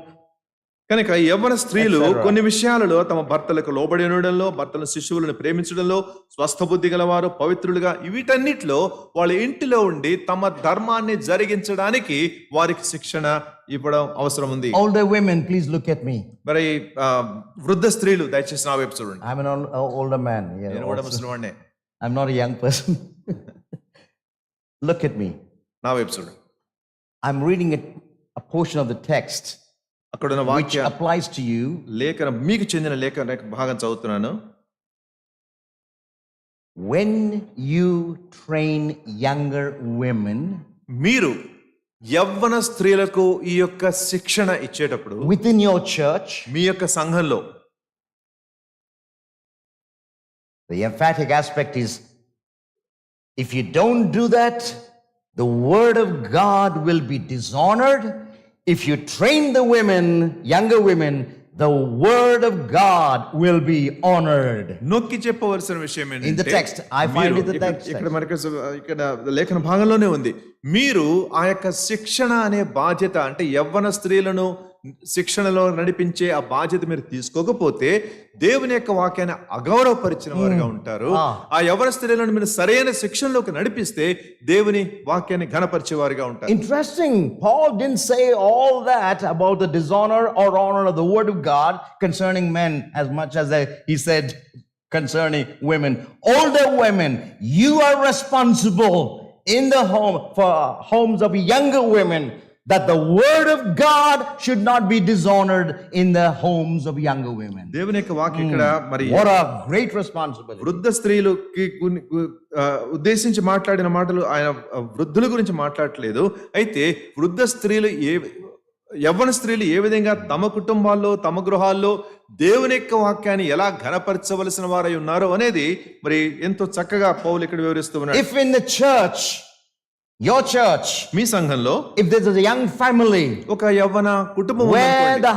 కనుక యవ్వన స్త్రీలు కొన్ని విషయాలలో తమ భర్తలకు లోబడి ఉండడంలో, భర్తల శిశువులను ప్రేమించడంలో, స్వస్థ బుద్ధి గలవారు, పవిత్రులుగా, వీటన్నిటిలో వాళ్ళ ఇంటిలో ఉండి తమ ధర్మాన్ని జరిగించడానికి వారికి శిక్షణ ఇవ్వడం అవసరం ఉంది. Older women, please look at me. మరి వృద్ధ స్త్రీలు దయచేసి నా వైపు చూడండి. I'm an older man. Yeah, నేను కూడా ముసలివాడినే. I'm not a young person. Look at me. నా వైపు చూడండి. I'm reading a portion of the text అక్కడ ఉన్న which వాక్య applies to you. లేఖనం, మీకు చెందిన లేఖన భాగం చదువుతున్నాను. When you train younger women మీరు యవ్వన స్త్రీలకు ఈ యొక్క శిక్షణ ఇచ్చేటప్పుడు within your church, మీ యొక్క సంఘంలో, the emphatic aspect is, if you don't do that, the word of God will be dishonored. If you train the women, younger women, the word of God will be honored. నొక్కి చెప్పవలసిన విషయం In the text, I find it the text. ఇక్కడ మనకి ఇక్కడ లేఖన భాగంలోనే ఉంది. మీరు ఆ యొక్క శిక్షణ అనే బాధ్యత, అంటే యవ్వన స్త్రీలను శిక్షణలో నడిపించే ఆ బాధ్యత మీరు తీసుకోకపోతే దేవుని యొక్క వాక్యాన్ని అగౌరవపరిచిన వారుగా ఉంటారు. ఆ యవ్వన స్త్రీలను మీరు సరైన శిక్షణలోకి నడిపిస్తే దేవుని వాక్యాన్ని ఘనపరిచే వారుగా ఉంటారు. Interesting. Paul didn't say all that about the dishonor or honor of the word of God concerning men as much as he said concerning women. Older women, you are responsible in the home for homes of younger women, that the word of God should not be dishonored in the homes of younger women. దేవుని యొక్క వాక్యం ఇక్కడ మరి What a great responsibility. వృద్ధ స్త్రీలుకి ఉద్దేశించి మాట్లాడిన మాటలు ఆయన వృద్ధుల గురించి మాట్లాడట్లేదు. అయితే వృద్ధ స్త్రీలు యవ్వన స్త్రీలు ఏ విధంగా తమ కుటుంబాల్లో, తమ గృహాల్లో దేవుని యొక్క వాక్యాన్ని ఎలా ఘనపరచవలసిన వారై ఉన్నారో అనేది మరి ఎంతో చక్కగా పౌలు ఇక్కడ వివరిస్తూ ఉన్నాడు. If in the church, your church, మీ సంఘంలో if there is a young family ఒక యవ్వన కుటుంబం where the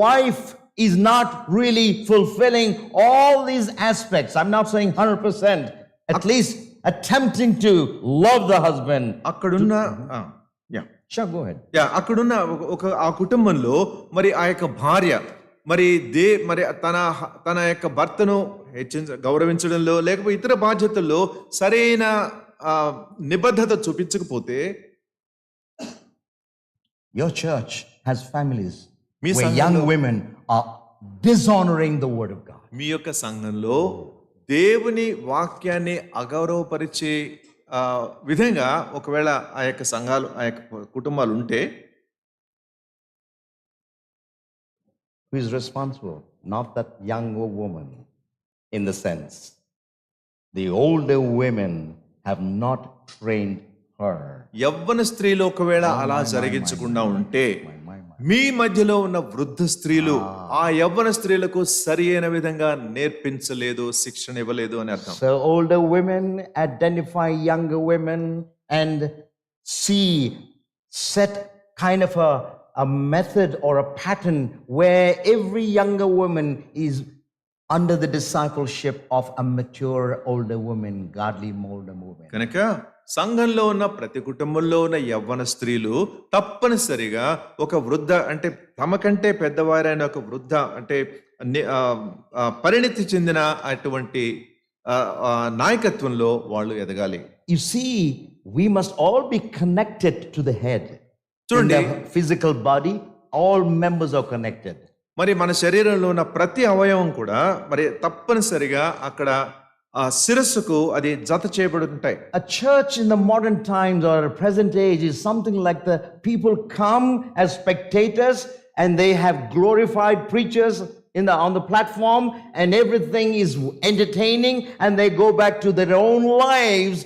wife is not really fulfilling all these aspects, I'm not saying 100%, at least attempting to love the husband. అక్కడున్న Sure, go ahead. అక్కడున్న ఆ కుటుంబంలో మరి ఆ యొక్క భార్య మరి మరి తన యొక్క భర్తను గౌరవించడంలో, లేకపోతే ఇతర బాధ్యతల్లో సరైన నిబద్ధత చూపించకపోతే, your church has families where young women are dishonoring the word of God. మీ యొక్క సంఘంలో దేవుని వాక్యాన్ని అగౌరవపరిచే విధంగా ఒకవేళ ఆ యొక్క సంఘాలు, ఆ యొక్క కుటుంబాలు ఉంటే, who is responsible? Not that younger woman in the sense. The older women have not trained her. యవ్వన స్త్రీలు ఒకవేళ అలా జరిగించకుండా ఉంటే, మీ మధ్యలో ఉన్న వృద్ధ స్త్రీలు ఆ యవ్వన స్త్రీలకు సరి అయిన విధంగా నేర్పించలేదు, శిక్షణ ఇవ్వలేదు అని అర్థం. So older women identify younger women and set kind of a method or a pattern where every younger woman is under the discipleship of a mature older woman, godly older woman. కనుక సంఘంలో ఉన్న ప్రతి కుటుంబంలో ఉన్న యవ్వన స్త్రీలు తప్పనిసరిగా ఒక వృద్ధ, అంటే తమకంటే పెద్దవారైన ఒక వృద్ధ, అంటే పరిణితి చెందిన అటువంటి నాయకత్వంలో వాళ్ళు ఎదగాలి. You see, we must all be connected to the head. In చూడండి, the physical body, all members are connected. మరి మన శరీరంలో ఉన్న ప్రతి అవయవం కూడా మరి తప్పనిసరిగా అక్కడ ఆ శిరస్సుకు అది జత చేయబడి ఉంటాయి. A church in the modern times or present age is something like the people come as spectators and they have glorified preachers on the platform and everything is entertaining and they go back to their own lives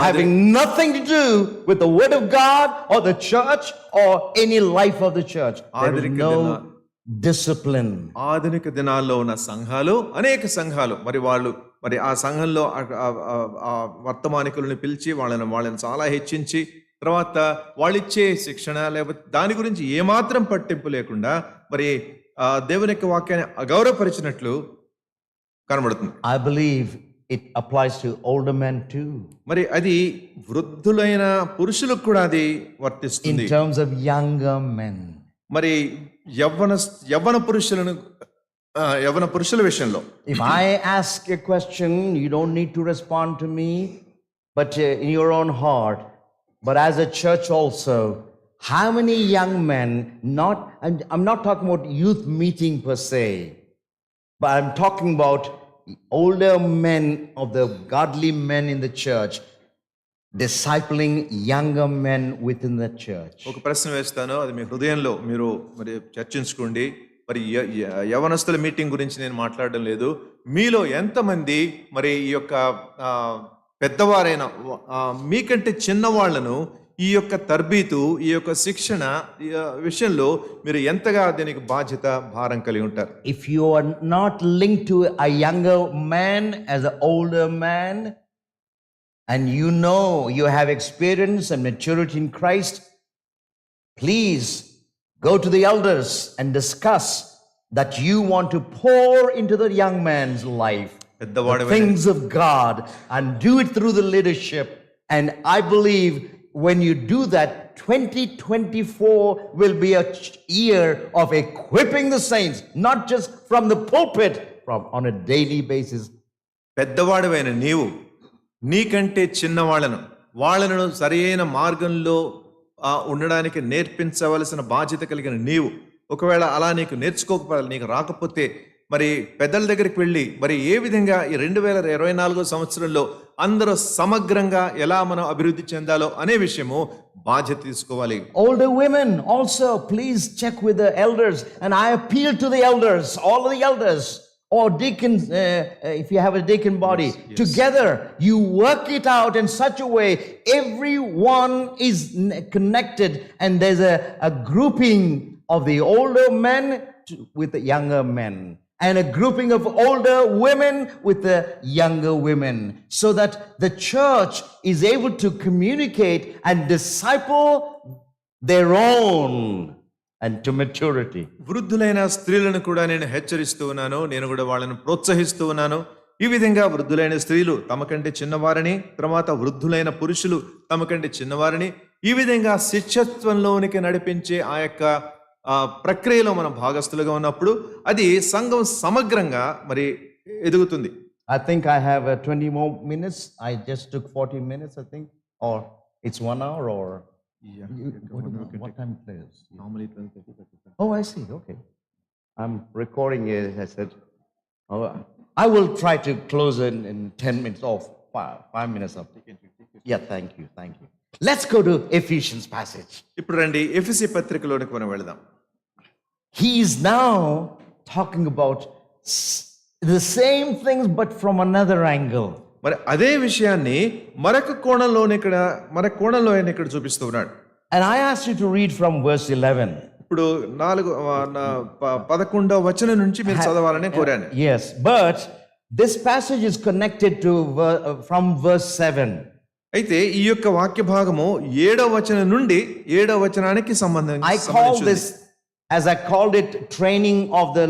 having nothing to do with the word of God or the church or any life of the church. There is no discipline. ఆధునిక దినాల్లో ఉన్న సంఘాలు, అనేక సంఘాలు మరి ఆ సంఘంలో ఆ వర్తమానికులను పిలిచి వాళ్ళని చాలా హెచ్చించి తర్వాత వాళ్ళిచ్చే శిక్షణ లేకపోతే దాని గురించి ఏమాత్రం పట్టింపు లేకుండా మరి దేవుని యొక్క వాక్యాన్ని అగౌరవపరిచినట్లు కనబడుతుంది. I believe it applies to older men too. మరి అది వృద్ధులైన పురుషులకు కూడా అది In వర్తిస్తుంది. terms of younger men. మరి యవ్వన పురుషుల విషయంలో If I ask a question, you don't need to respond to me, but in your own heart. But as a church also, how many young men, I'm not talking about youth meeting per se, but I'm talking about older men of the godly men in the church, discipling younger men within the church. ఒక ప్రశ్న వేస్తాను, అది మీ హృదయంలో మీరు మరి చర్చించుకోండి. మరి యవనస్తుల meeting గురించి నేను మాట్లాడడం లేదు. మీలో ఎంతమంది మరి ఈ యొక్క పెద్దవారైన మీకంటే చిన్నవాళ్లను ఈ యొక్క తర్బీతు, ఈ యొక్క శిక్షణ విషయంలో మీరు ఎంతగా దీనికి బాధ్యత భారం కలిగి ఉంటారు? If you are not linked to a younger man as an older man, and you know you have experience and maturity in Christ, please go to the elders and discuss that you want to pour into the young man's life the things of God and do it through the leadership. And I believe when you do that, 2024 will be a year of equipping the saints, not just from the pulpit, on a daily basis. పెద్దవాడవైన నీవు నీకంటే వాళ్ళను సరైన మార్గంలో ఉండడానికి నేర్పించవలసిన బాధ్యత కలిగిన నీవు ఒకవేళ అలా నీకు నేర్చుకోకపోతే, నీకు రాకపోతే మరి పెద్దల దగ్గరికి వెళ్ళి మరి ఏ విధంగా ఈ 2024 సంవత్సరంలో అందరూ సమగ్రంగా ఎలా మనం అభివృద్ధి చెందాలో అనే విషయము బాధ్యత తీసుకోవాలి. Older women also, please check with the elders, and I appeal to the elders, all of the elders or deacons, if you have a deacon body, yes. Together you work it out in such a way everyone is connected and there's a grouping of the older men with the younger men and a grouping of older women with the younger women, so that the church is able to communicate and disciple their own and to maturity. వృద్ధులైన స్త్రీలను కూడా నేను హెచ్చరిస్తూ ఉన్నాను, నేను కూడా వాళ్ళని ప్రోత్సహిస్తూ ఉన్నాను. ఈ విధంగా వృద్ధులైన స్త్రీలు తమకంటే చిన్నవారిని, తర్వాత వృద్ధులైన పురుషులు తమకంటే చిన్నవారిని ఈ విధంగా శిష్యత్వంలోనికి నడిపించే ఆ యొక్క ప్రక్రియలో మనం భాగస్థులుగా ఉన్నప్పుడు అది సంఘం సమగ్రంగా మరి ఎదుగుతుంది. I think I have 20 more minutes. I just took 40 minutes, I think, or it's 1 hour or what time it is? Normally 12:30. Oh, I see. Okay. I'm recording it, I said. I will try to close in 10 minutes or 5 minutes up. Yeah, thank you. Let's go to Ephesians passage. ఇప్పుడు రండి ఎఫెసీ పత్రికలోనికి మనం వెళ్దాం. He is now talking about the same things but from another angle. మరి అదే విషయాన్ని మరొక కోణంలో ఇక్కడ చూపిస్తూ ఉన్నాడు. And I asked you to read from verse 11. ఇప్పుడు 11వ వచనం నుంచి మీరు చదవాలని కోరాను. Yes, but this passage is connected to from verse 7. అయితే ఈ యొక్క వాక్య భాగము 7వ వచనం నుండి 7వ వచనానికి సంబంధించి I call this, as I called it, training of the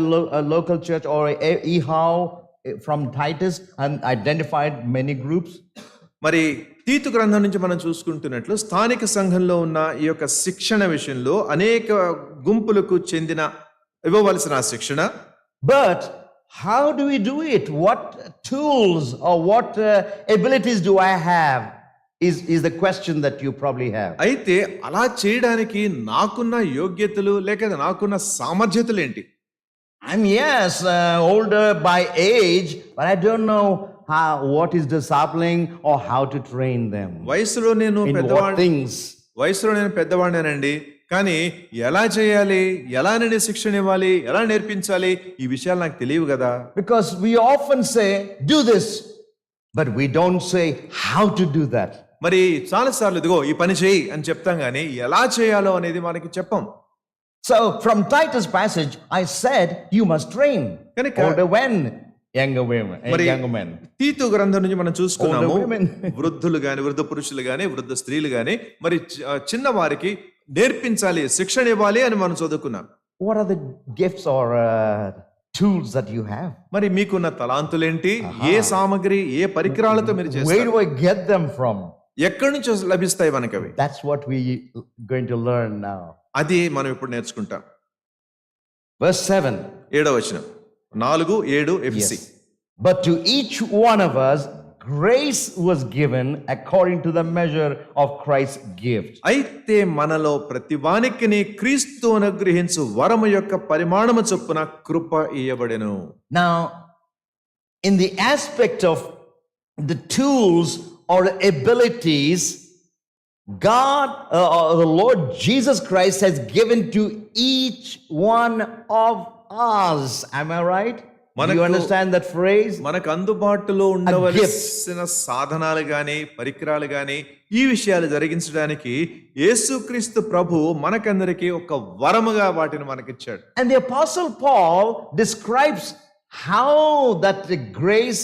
local church or EHOW from Titus, and identified many groups. మరి తీతు గ్రంథం నుంచి మనం చూసుకుంటున్నట్లు స్థానిక సంఘంలో ఉన్న ఈ యొక్క శిక్షణ విషయంలో అనేక గుంపులకు చెందిన ఇవ్వవలసిన శిక్షణ But how do we do it? What tools or what abilities do I have? Is the question that you probably have. అయితే అలా చేయడానికి నాకున్న యోగ్యతలు లేక నాకున్న సామర్థ్యతలు ఏంటి? I'm yes, older by age, but I don't know what is discipling or how to train them. వయసులో నేను In what పెద్దవాడిని, things? వయసులో నేను పెద్దవాడినేనండి, కానీ ఎలా చేయాలి, ఎలా నేను శిక్షణ ఇవ్వాలి, ఎలా నేర్పించాలి, ఈ విషయాలు నాకు తెలియవు కదా. Because we often say, do this, but we don't say how to do that. మరి చాలాసార్లు ఇదిగో ఈ పని చేయి అని చెప్తాం కానీ ఎలా చేయాలో అనేది మనకి చెప్పం. So from Titus passage, I said you must train Kanuka- older men, younger women, మరి younger men. తీతు గ్రంథం నుంచి మనం చూసుకున్నాము, Older women. వృద్ధులు గాని, వృద్ధ పురుషులు గాని, వృద్ధ స్త్రీలు గాని, మరి చిన్న వారికి నేర్పించాలి, శిక్షణ ఇవ్వాలి అని మనం చదువుకున్నాం. What are the gifts or tools that you have? మరి మీకున్న తలాంతులేంటి, ఏ సామగ్రి, ఏ పరికరాలతో మీరు Where చేస్తారు, do I get them from? ఎక్కడి నుంచి లభిస్తాయి మనకి అవి? That's what we going to learn now. అది మనం ఇప్పుడు నేర్చుకుంటాం. Verse 7. 7వ వచనం, 4:7 ఎఫెసీ. But to each one of us grace was given according to the measure of Christ's gift. అయితే మనలో ప్రతి వానికిని క్రీస్తు అనుగ్రహించు వరము యొక్క పరిమాణము చొప్పున కృప ఇయ్యబడెను. Now, in the aspect of the tools or abilities, God, the Lord Jesus Christ has given to each one of us. Am I right? Do you understand that phrase? మనకు అందుబాటులో ఉండవలసిన సాధనాలు గాని, పరికరాలు గాని, ఈ విషయాలు జరిగించడానికి యేసుక్రీస్తు ప్రభు మనకందరికి ఒక వరముగా వాటిని మనకిచ్చాడు. And the Apostle Paul describes how that grace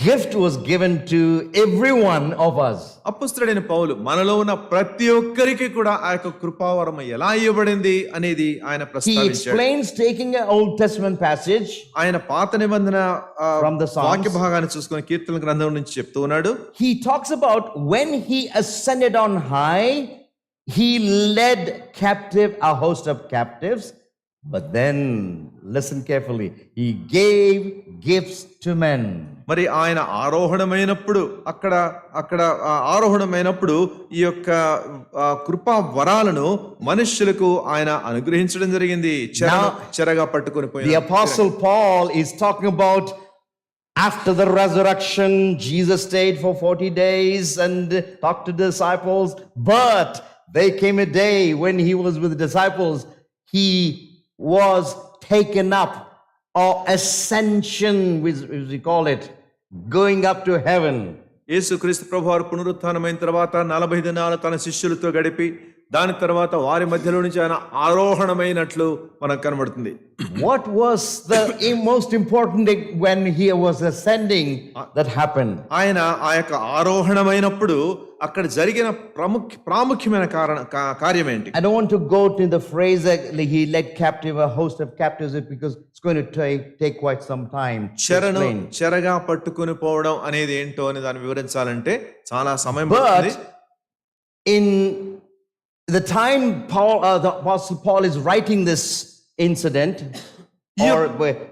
gift was given to every one of us. అపొస్తలుడైన పౌలు మనలో ఉన్న ప్రతి ఒక్కరికి కూడా ఆ యొక్క కృపావరం ఎలా ఇవ్వబడింది అనేది ఆయన He ప్రస్తావించాడు. explains, taking an Old Testament passage ఆయన పాత నిబంధన From the Psalms. వాక్య భాగాన్ని చూసుకొని కీర్తన గ్రంథం నుంచి చెప్తూ ఉన్నాడు. he talks about when he ascended on high, he led captive a host of captives, but then listen carefully, he gave gifts to men. మరి ఆయన ఆరోహణమైనప్పుడు అక్కడ ఆరోహణమైనప్పుడు ఈ యొక్క కృపా వరాలను మనుష్యులకు ఆయన అనుగ్రహించడం జరిగింది. చెరగా పట్టుకొని The పోయి Apostle Paul is talking about after the resurrection, Jesus stayed for 40 days and talked to the disciples, but there came a day when he was with the disciples, he was taken up, or ascension, which we call it, going up to heaven. యేసుక్రీస్తు ప్రభువారు పునరుత్థానమైన తర్వాత 40 దినాలు తన శిష్యులతో గడిపి దాని తర్వాత వారి మధ్యలో నుంచి ఆయన ఆరోహణమైనట్లు మనకు కనబడుతుంది. What was the most important thing when he was ascending that happened? ఆయన ఆ యొక్క ఆరోహణమైనప్పుడు అక్కడ జరిగిన ప్రాముఖ్యమైన కార్యం ఏంటి? I don't want to go to the phrase that he led captive a host of captives because it's going to take quite some time to explain. చెరగా పట్టుకొని పోవడం అనేది ఏంటో అని దాన్ని వివరించాలంటే చాలా సమయం But పడుతుంది. in the time the Apostle Paul is writing this incident, or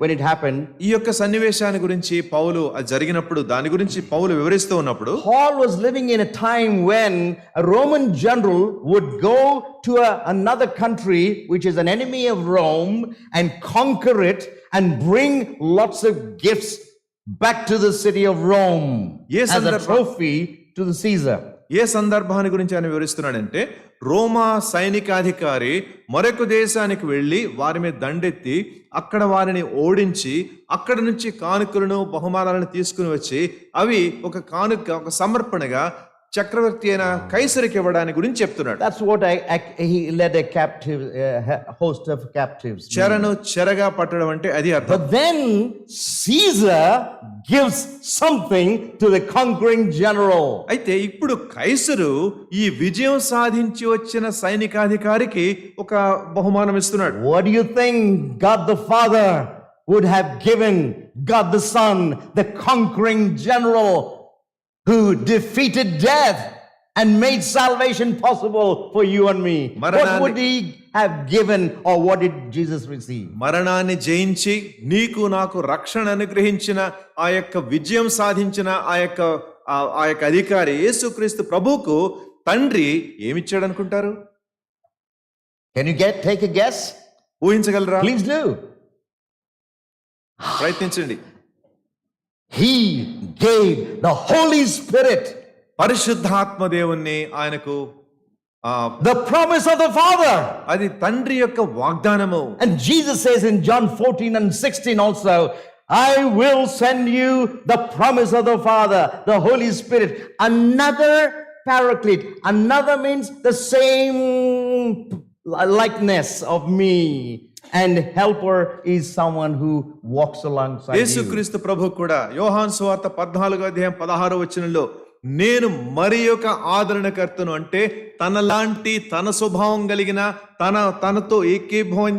when it happened, ఈ యొక్క సన్నివేశాన్ని గురించి పౌలు అది జరిగినప్పుడు దాని గురించి పౌలు వివరిస్తూ ఉన్నప్పుడు Paul was living in a time when a Roman general would go to another country which is an enemy of Rome and conquer it and bring lots of gifts back to the city of Rome as a trophy to the Caesar. ఏ సందర్భాన్ని గురించి ఆయన వివరిస్తున్నాడంటే, రోమా సైనికాధికారి మరొక దేశానికి వెళ్ళి వారి మీద దండెత్తి అక్కడ వారిని ఓడించి అక్కడ నుంచి కానుకలను బహుమానాలను తీసుకుని వచ్చి అవి ఒక సమర్పణగా చక్రవర్తి అయిన కైసరికి ఇవ్వడానికి గురించి చెప్తున్నాడు. That's what he led a captive host of captives. చెరగా పట్టడం అంటే అది అర్థం. But then Caesar gives something to the conquering general. అయితే ఇప్పుడు కైసరు ఈ విజయం సాధించి వచ్చిన సైనికాధికారికి ఒక బహుమానం ఇస్తున్నాడు. What do you think God the Father would have given God the Son, the conquering general who defeated death and made salvation possible for you and me, what would he have given, or what did Jesus receive? మరణాన్ని జయించి నీకు నాకు రక్షణ అనుగ్రహించిన ఆ యొక్క విజయం సాధించిన ఆ యొక్క అధికారి యేసుక్రీస్తు ప్రభువుకు తండ్రి ఏమిచ్చాడు అనుకుంటారు? Can you take a guess? ఊహించగలరా? Please do. ప్రయత్నించండి. He gave the Holy Spirit, పరిశుద్ధాత్మ దేవుణ్ణి ఆయనకు the promise of the Father. అది తండ్రి యొక్క వాగ్దానము. And Jesus says in John 14 and 16 also, I will send you the promise of the Father, the Holy Spirit, another paraclete. Another means the same likeness of me. And helper is someone who walks alongside you. యేసుక్రీస్తు ప్రభు కూడా యోహాను సువార్త 14:16 నేను మరి యొక్క ఆదరణకర్తను, అంటే తనలాంటి తన స్వభావం కలిగిన తనతో ఏకీభవం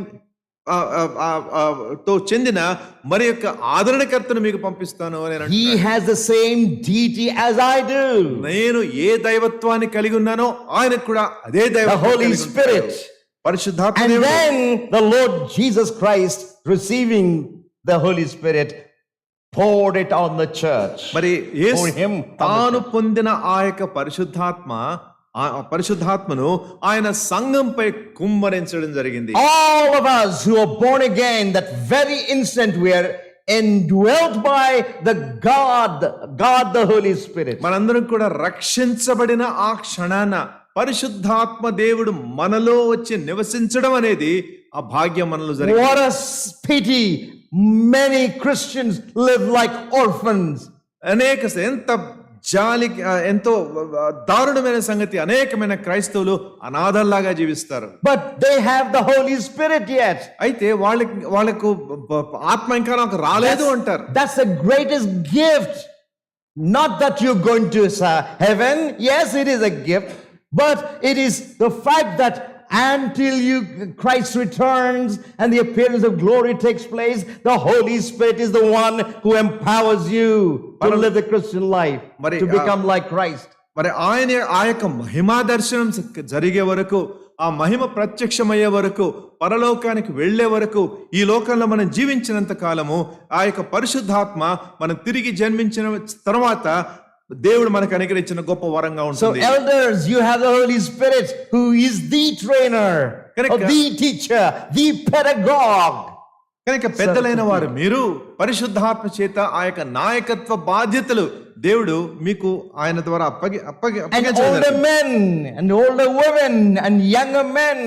తో చెందిన మరి యొక్క ఆదరణకర్తను మీకు పంపిస్తాను అని. He has the same deity as I do. నేను ఏ దైవత్వాన్ని కలిగి ఉన్నానో ఆయనకు కూడా అదే దైవత్వం, the Holy Spirit. పరిశుద్ధాత్మ And దేవుడు. then the Lord Jesus Christ, receiving the Holy Spirit, poured it on the church. మరి యేసు For him, తాను పొందిన ఆ యొక్క పరిశుద్ధాత్మను ఆయన సంఘంపై కుమ్మరించడం జరిగింది. All of us who are born again, that very instant we are indwelt by the God the Holy Spirit. మనందరం కూడా రక్షించబడిన ఆ క్షణాన పరిశుద్ధాత్మ దేవుడు మనలో వచ్చి నివసించడం అనేది ఆ భాగ్యం మనలో జరిగింది. What a pity many Christians live like orphans. ఎంతో దారుణమైన సంగతి, అనేకమైన క్రైస్తవులు అనాథల్లాగా జీవిస్తారు. But they have the Holy Spirit yet. అయితే వాళ్ళకు ఆత్మ ఇంకా నాకు రాలేదు అంటారు. That's the greatest gift. Not that you're going to heaven. Yes, it is a gift, but it is the fact that until Christ returns and the appearance of glory takes place, the Holy Spirit is the one who empowers you to live the Christian life, to become like Christ. మరి ఆయన ఆ యొక్క మహిమా దర్శనం జరిగే వరకు, ఆ మహిమ ప్రత్యక్షమయ్యే వరకు, పరలోకానికి వెళ్లే వరకు, ఈ లోకంలో మనం జీవించినంత కాలము ఆ యొక్క పరిశుద్ధాత్మ మనం తిరిగి జన్మించిన తర్వాత దేవుడు మనకు అనుగ్రహించిన గొప్ప వరంగా ఉంటుంది. So elders, you have the Holy Spirit who is the trainer, the teacher, the pedagogue. కనుక పెద్దలైన వారు మీరు పరిశుద్ధాత్మ చేత ఆ యొక్క నాయకత్వ బాధ్యతలు దేవుడు మీకు ఆయన ద్వారా and older men and older women and younger men,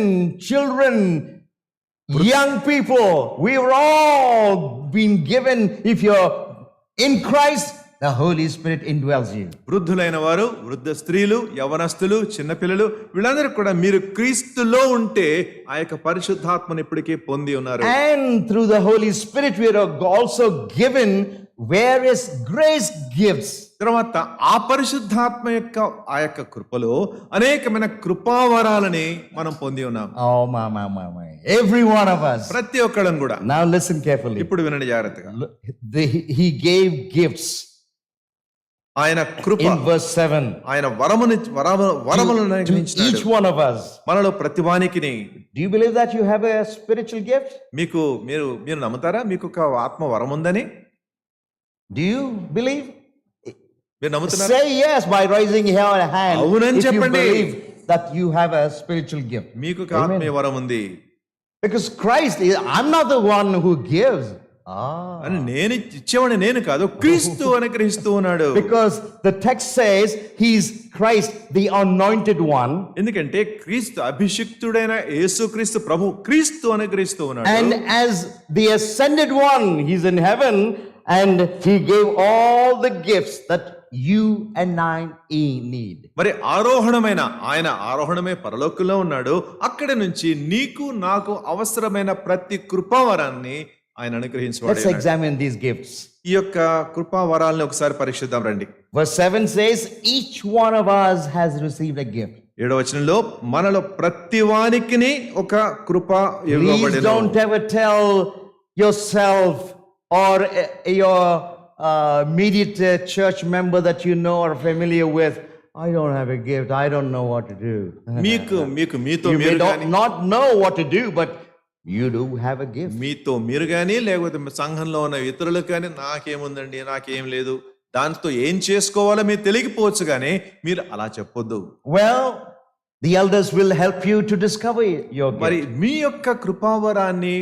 children, young people, we've all been given, if you're in Christ, the Holy Spirit indwells you. వృద్ధులైన వారు, వృద్ధ స్త్రీలు, యవనస్తులు, చిన్నపిల్లలు, వీళ్ళందరూ కూడా మీరు క్రీస్తులో ఉంటే ఆ యొక్క పరిశుద్ధాత్మను ఇప్పటికే పొంది ఉన్నారు. And through the Holy Spirit we are also given various grace gifts. తర్వాత ఆ పరిశుద్ధాత్మ యొక్క ఆ యొక్క కృపలో అనేకమైన కృపావరాలని మనం పొంది ఉన్నాం. Oh my. Every one of us. ప్రతి ఒక్కళ్ళం కూడా. Now listen carefully. ఇప్పుడు వినండి జాగ్రత్తగా. He gave gifts. ఆయన కృప, in verse 7, ఆయన వరములను అనుగ్రహించాడు each one of us. మనలో ప్రతివానికిని. Do you believe that you have a spiritual gift? మీరు నమ్ముతారా మీకు ఒక ఆత్మ వరం ఉందని? Do you believe? మీరు నమ్ముతున్నారా? Say yes by raising your hand. అవునని if you చెప్పండి. believe that you have a spiritual gift. మీకు ఒక ఆత్మీయ వరం ఉంది. Because Christ is, I'm not the one who gives. అని నేను ఇచ్చేవాడిని నేను కాదు, క్రీస్తు అనుగ్రహిస్తూ ఉన్నాడు. Because the text says he's Christ the anointed one. ఎందుకంటే క్రీస్తు అభిషిక్తుడైన యేసుక్రీస్తు ప్రభు క్రీస్తు అనుగ్రహిస్తూ ఉన్నాడు. And as the ascended one, he's in heaven and he gave all the gifts that you and I need. మరి ఆయన ఆరోహణమే పరలోకంలో ఉన్నాడు. అక్కడి నుంచి నీకు నాకు అవసరమైన ప్రతి కృపావరాన్ని ఆయన అనుగ్రహించాడు. Let's examine these gifts. ఈ యొక్క కృపావరాలను ఒకసారి పరీక్షిద్దాం రండి. Verse 7 says each one of us has received a gift. 7వ వచనంలో మనలో ప్రతివానికిని ఒక కృప ఇవ్వబడెను. Please don't ever tell yourself or your immediate church member that you know or familiar with, I don't have a gift. I don't know what to do. మీతో You may మీరు కానీ not know what to do, but you do have a gift. మీతో మీరు కానీ లేకపోతే మీ సంఘంలో ఉన్న ఇతరులకు కానీ నాకేముందండి నాకేం లేదు దాంతో ఏం చేసుకోవాలో మీరు తెలియకపోవచ్చు కానీ మీరు అలా చెప్పొద్దు. Well, the elders will help you to discover your మరి gift. మీ యొక్క కృపావరాన్ని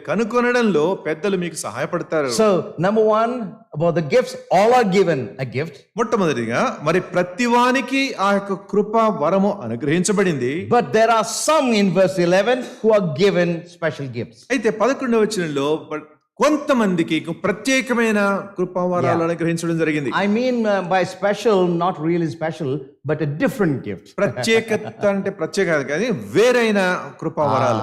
కనుగొనడంలో పెద్దలు మీకు సహాయపడతారు. So, number one, about the gifts, all are given a gift. మొట్టమొదటిగా మరి ప్రతివానికి ఆ యొక్క కృపా వరము అనుగ్రహించబడింది. But there are some in verse 11 who are given special gifts. అయితే 11వ వచనంలో కొంతమందికి ప్రత్యేకమైన కృపావరాలు అనుగ్రహించడం జరిగింది. I mean by special, not really special, but a different gift. ప్రత్యేకత అంటే ప్రత్యేకత కాదు వేరైన కృపావరాలు.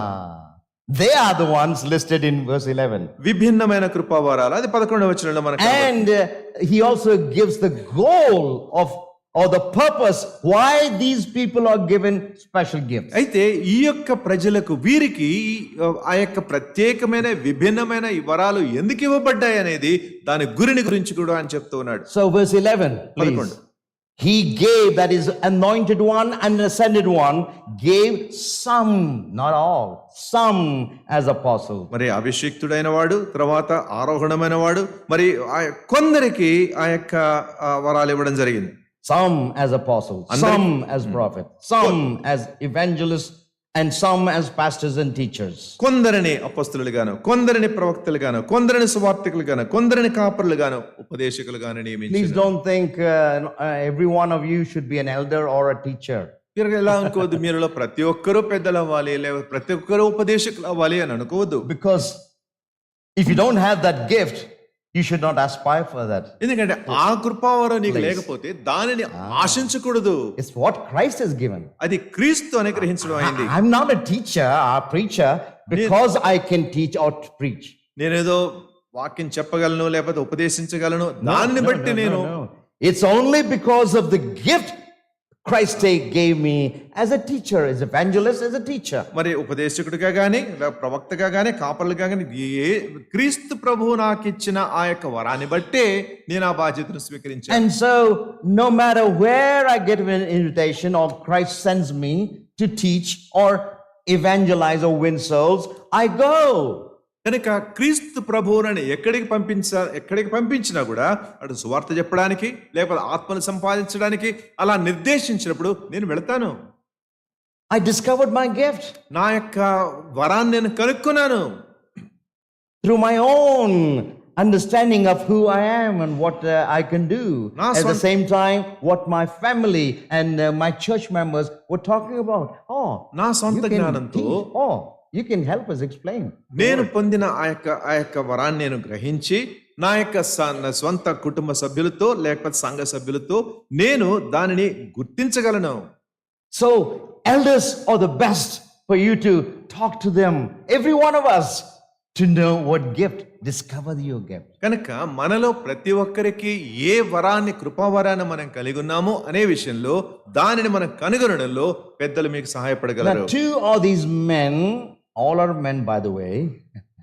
They are the ones listed in verse 11. విభిన్నమైన కృపావరాలు అది 11వ వచనంలో మనకు And he also gives the goal of or the purpose why these people are given special gifts. అయితే ఈ యొక్క ప్రజలకు వీరికి ఆ యొక్క ప్రత్యేకమైన విభిన్నమైన ఈ వరాలు ఎందుకు ఇవ్వబడ్డాయి అనేది దాని గురించి కూడా అని చెప్తూ ఉన్నాడు. So verse 11, please. He gave, that is anointed one and ascended one, gave some, not all, some as apostles. మరి అభిషిక్తుడైన వాడు తర్వాత ఆరోహణమైన వాడు మరి కొందరికి ఆ యొక్క వరాలు ఇవ్వడం జరిగింది. Some as apostles, some as prophets, some as evangelists, and some as pastors and teachers. కొందరిని అపొస్తలులుగాను కొందరిని ప్రవక్తలుగాను కొందరిని సువార్తికులుగాను కొందరిని కాపరులుగాను ఉపదేశకులుగాను నియమించారు. Please don't think every one of you should be an elder or a teacher. మీరు ఎలా అనుకోవద్దు మీరులో ప్రతి ఒక్కరూ పెద్దలు అవ్వాలి లేదా ప్రతి ఒక్కరూ ఉపదేశకులు అవ్వాలి అని అనుకోవద్దు. Because if you don't have that gift, you should not aspire for that. ఎందుకంటే ఆ కృపావరం నీకు లేకపోతే దానిని ఆశించకూడదు. It's what Christ has given. అది క్రీస్తు అనుగ్రహించడం అయింది. I'm not a teacher or preacher because I can teach or preach. నేనేదో వాక్యం చెప్పగలను లేకపోతే ఉపదేశించగలను దానిని బట్టి నేను It's only because of the gift Christ gave me as a teacher, as evangelist, as a teacher. మరి ఉపదేశకుడిగా గాని ప్రవక్తగా గాని కాపరులుగా గాని క్రీస్తు ప్రభువు నాకు ఇచ్చిన ఆ యొక్క వరాన్ని బట్టే నేను ఆ బాధ్యతను స్వీకరించాను. And so no matter where I get an invitation or Christ sends me to teach or evangelize or win souls, I go. కనుక క్రీస్తు ప్రభువుని ఎక్కడికి పంపించినా కూడా అటు సువార్త చెప్పడానికి లేకపోతే ఆత్మను సంపాదించడానికి అలా నిర్దేశించినప్పుడు నేను వెళ్తాను. I discovered my gift. నా యొక్క వరాన్ని నేను కనుక్కున్నాను. Through my own understanding of who I am and what I can do. At the same time, what my family and my church members were talking about. నా సొంత జ్ఞానంతో you can help us explain. నేను పొందిన ఆ యొక్క వరాన్ని నేను గ్రహించి నా యొక్క స్వంత కుటుంబ సభ్యులతో లేకపోతే సంఘ సభ్యులతో నేను దానిని గుర్తించగలను. So elders are the best for you to talk to them, every one of us, to know what gift, discover your gift. కనుక మనలో ప్రతి ఒక్కరికి ఏ వరాన్ని కృపావరాన్ని మనం కలిగి ఉన్నామో అనే విషయంలో దానిని మనం కనుగొనడంలో పెద్దలు మీకు సహాయపడగలరు. Now two of these men, all are men by the way.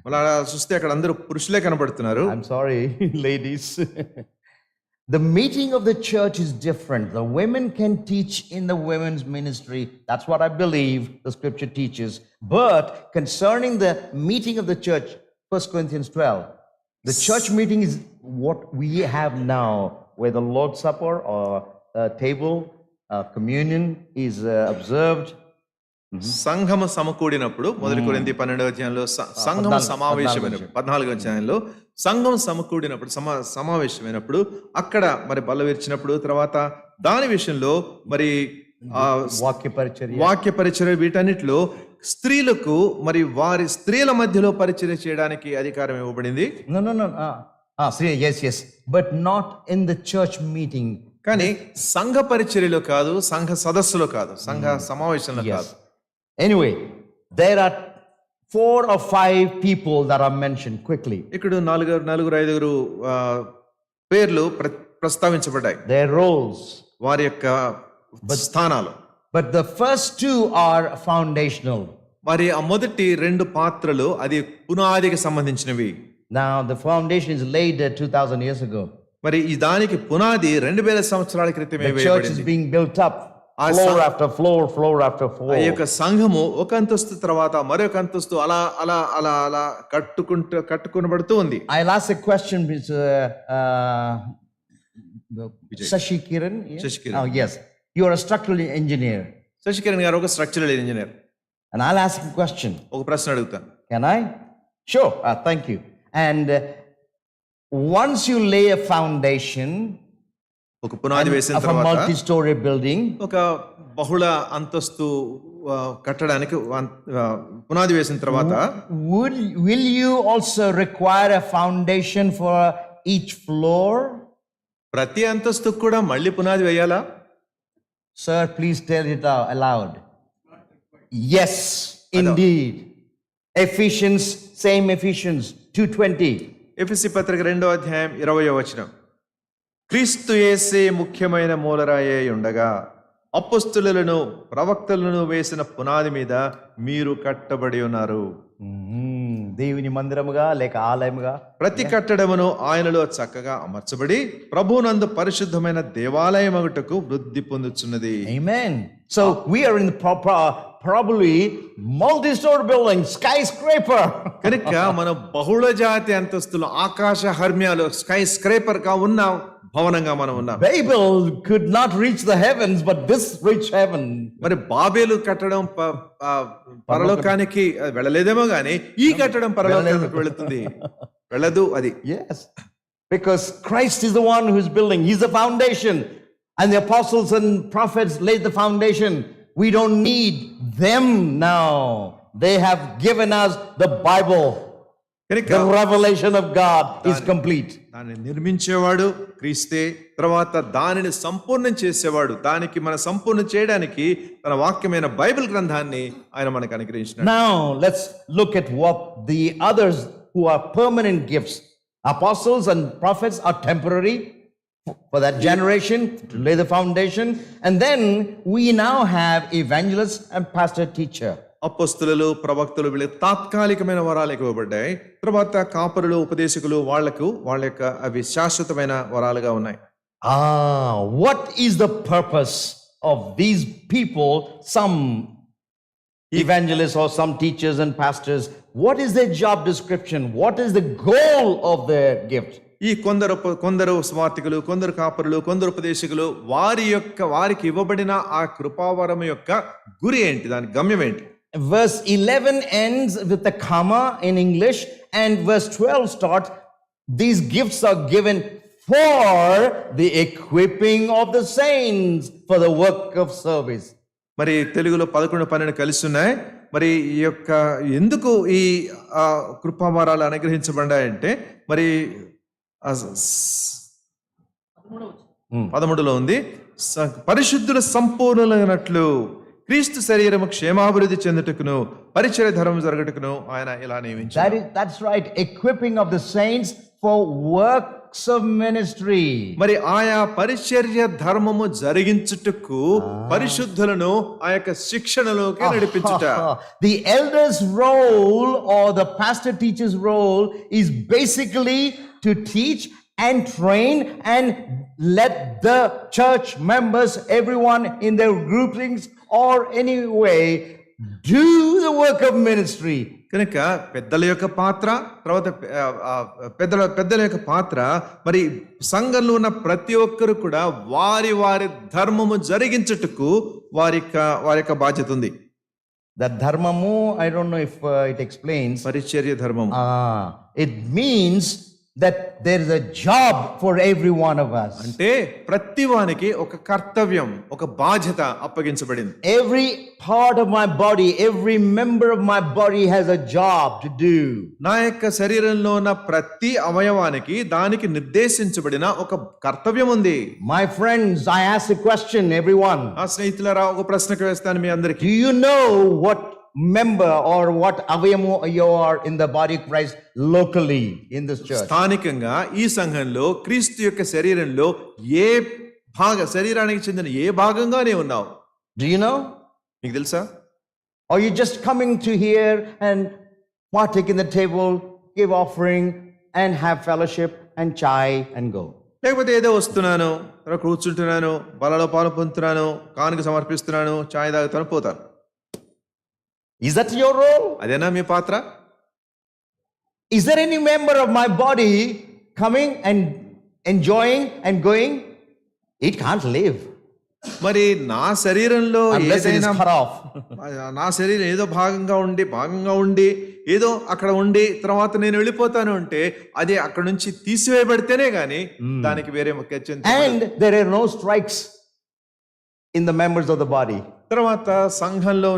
అలా చూస్తే అక్కడ అందరూ పురుషులే కనబడుతున్నారు. I'm sorry ladies. The meeting of the church is different. The women can teach in the women's ministry. That's what I believe the scripture teaches. But concerning the meeting of the church, 1 Corinthians 12, the church meeting is what we have now, where the Lord's Supper or table, communion is observed. సంఘము సమకూడినప్పుడు 1 కొరింథీ 12వ అధ్యాయంలో సంఘం సమావేశమైనప్పుడు 14వ అధ్యాయంలో సంఘం సమకూడినప్పుడు సమావేశమైనప్పుడు అక్కడ మరి బల్ల విరిచినప్పుడు తర్వాత దాని విషయంలో మరి వాక్య పరిచర్య వీటన్నిటిలో స్త్రీలకు మరి వారి స్త్రీల మధ్యలో పరిచర్య చేయడానికి అధికారం ఇవ్వబడింది. Yes, but not in the church meeting. కానీ సంఘ పరిచర్యలో కాదు, సంఘ సదస్సులో కాదు, సంఘ సమావేశంలో కాదు. Anyway, there are 4 or 5 people that are mentioned quickly. ఇక్కడ నలుగురు ఐదుగురు పేర్లు ప్రస్తావించబడ్డాయి. Their roles, వారి యొక్క స్థానాలు. But the first 2 are foundational. మరి ఆ మొదటి 2 పాత్రలు అది పునాదికి సంబంధించినవి. Now the foundation is laid 2000 years ago. మరి ఈ దానికి పునాది 2000 సంవత్సరాల క్రితమే The church is వేయబడింది. being built up, ఆ floor సం- after floor, floor after ఆ floor. యొక్క సంఘము ఒక అంతస్తు తర్వాత మరొక అంతస్తు అలా అలా అలా అలా కట్టుకునబడుతూ ఉంది. I'll ask a question, Mr. Sashi Kiran. Yes? Sashi Kiran. Oh, yes. You are a structural engineer. Sasikiran గారు ఒక structural engineer. And I'll ask a question. ఒక ప్రశ్న అడుగుతాను. Can I? Sure. Thank you. And once you lay a foundation ఒక పునాది వేసిన of a తర్వాత multi-story building, ఒక బహుళ అంతస్తు కట్టడానికి పునాది వేసిన తర్వాత will you also require a foundation for each floor? ప్రతి అంతస్తుకు కూడా మళ్ళీ పునాది వేయాలా? Sir, please tell it aloud. Yes, indeed. Ephesians, same Ephesians 2:20. ఎఫెసీ పత్రిక 2వ అధ్యాయం 20వ వచనం. క్రీస్తు యేసే ముఖ్యమైన మూలరాయే ఉండగా అపొస్తలులను ప్రవక్తలను వేసిన పునాది మీద మీరు కట్టబడి ఉన్నారు. దేవుని మందిరముగా లేక ఆలయముగా ప్రతి కట్టడమును ఆయనలో చక్కగా అమర్చబడి ప్రభువునందు పరిశుద్ధమైన దేవాలయమగుటకు వృద్ధి పొందుచున్నది. Amen. So we are in the probably multi-story building, skyscraper. కనుక మన బహుళ జాతి అంతస్తులు ఆకాశ హర్మ్యాలు స్కై స్క్రేపర్ గా ఉన్న భవనంగా మనం ఉన్నాం. Babel could not reach the heavens, but this reached heaven. మరి బాబేలు కట్టడం పరలోకానికి వెళ్ళలేదేమో గానీ ఈ కట్టడం పరలోకానికి వెళుతుంది, వెళ్ళదు అది. Yes, because Christ is the one who is building. He's the foundation, and the apostles and prophets laid the foundation. We don't need them now. They have given us the Bible. The revelation of God is complete. దాన్ని నిర్మించేవాడు క్రీస్తే, తర్వాత దానిని సంపూర్ణం చేసేవాడు. దానికి మన సంపూర్ణం చేయడానికి తన వాక్యమైన బైబిల్ గ్రంథాన్ని ఆయన మనకు అనుగ్రహించినాడు. Now let's look at what the others who are permanent gifts. Apostles and prophets are temporary for that generation to lay the foundation, and then we now have evangelists and pastor teacher. అపొస్తలులు ప్రవక్తలు వీళ్ళ తాత్కాలికమైన వరాలకు ఇవ్వబడ్డాయి. తర్వాత కాపరులు ఉపదేశకులు వాళ్ళ యొక్క అవి శాశ్వతమైన వరాలుగా ఉన్నాయి. What is the purpose of these people, some evangelists or some teachers and pastors? What is their job description? What is the goal of their gift? ఈ కొందరు స్వార్థికులు, కొందరు కాపరులు, కొందరు ఉపదేశకులు వారికి ఇవ్వబడిన ఆ కృపావరం యొక్క గురి ఏంటి, దాని గమ్యం ఏంటి? Verse 11 ends with a comma in English, and verse 12 starts, these gifts are given for the equipping of the saints for the work of service. మరి తెలుగులో 11, 12 కలిసి ఉన్నాయి. మరి ఈ యొక్క ఎందుకు ఈ కృపావరాలు అనుగ్రహించబడ్డాయంటే మరి 13లో ఉంది, పరిశుద్ధుల సంపూర్ణులైనట్లు క్రీస్తు శరీరము క్షేమాభివృద్ధి చెందుటకును పరిచర్య ధర్మం జరగటకును ఆయన ఇలా నియమించారు. That's right, equipping of the saints for works of ministry. మరి ఆయా పరిచర్య ధర్మము జరిగించుటకు పరిశుద్ధులను ఆ యొక్క శిక్షణలోకి నడిపించుట. The elder's role or the pastor teacher's role is basically to teach and train and let the church members, everyone in their groupings or any way, do the work of ministry. కనుక పెద్దల యొక్క పాత్ర, తర్వాత పెద్దల యొక్క పాత్ర, మరి సంఘంలో ఉన్న ప్రతి ఒక్కరు కూడా వారి ధర్మము జరిగించుటకు వారి యొక్క బాధ్యత ఉంది. That dharmamu, I don't know if it explains. పరిచర్య ధర్మము. It means that there is a job for every one of us. అంటే ప్రతి వానికి ఒక కర్తవ్యం, ఒక బాధ్యత అప్పగించబడింది. Every part of my body, every member of my body has a job to do. నా యొక్క శరీరంలో ఉన్న ప్రతి అవయవానికి దానికి నిర్దేశించబడిన ఒక కర్తవ్యం ఉంది. My friends, I ask a question, everyone. ఆ స్నేహితులారా, ఒక ప్రశ్నకు వేస్తాను మీ అందరికీ. Do you know what member or what avayamu you are in the body of Christ locally in this church? స్థానికంగా ఈ సంఘంలో క్రీస్తు యొక్క శరీరంలో శరీరానికి చెందిన ఏ భాగంగానే ఉన్నావు? Do you know? మీకు తెలుసా? Or you just coming to here and partake in the table, give offering and have fellowship and chai and go? లేకపోతే ఏదో వస్తున్నాను, తర్వాత కూర్చుంటున్నాను, బలలో పాలు పొందుతున్నాను, కానుక సమర్పిస్తున్నాను, ఛాయ్ తాగుతాను, పోతాను. Is that your role? అదేనా మీ పాత్ర? Is there any member of my body coming and enjoying and going? It can't live మరి నా శరీరంలో unless it is ఏదైనా cut off. నా శరీరం ఏదో భాగంగా ఉండి ఏదో అక్కడ ఉండి తర్వాత నేను వెళ్ళిపోతాను అంటే అది అక్కడ నుంచి తీసివేయబడితేనే గాని దానికి వేరే And there are no strikes in the members of the body. తర్వాత సంఘంలో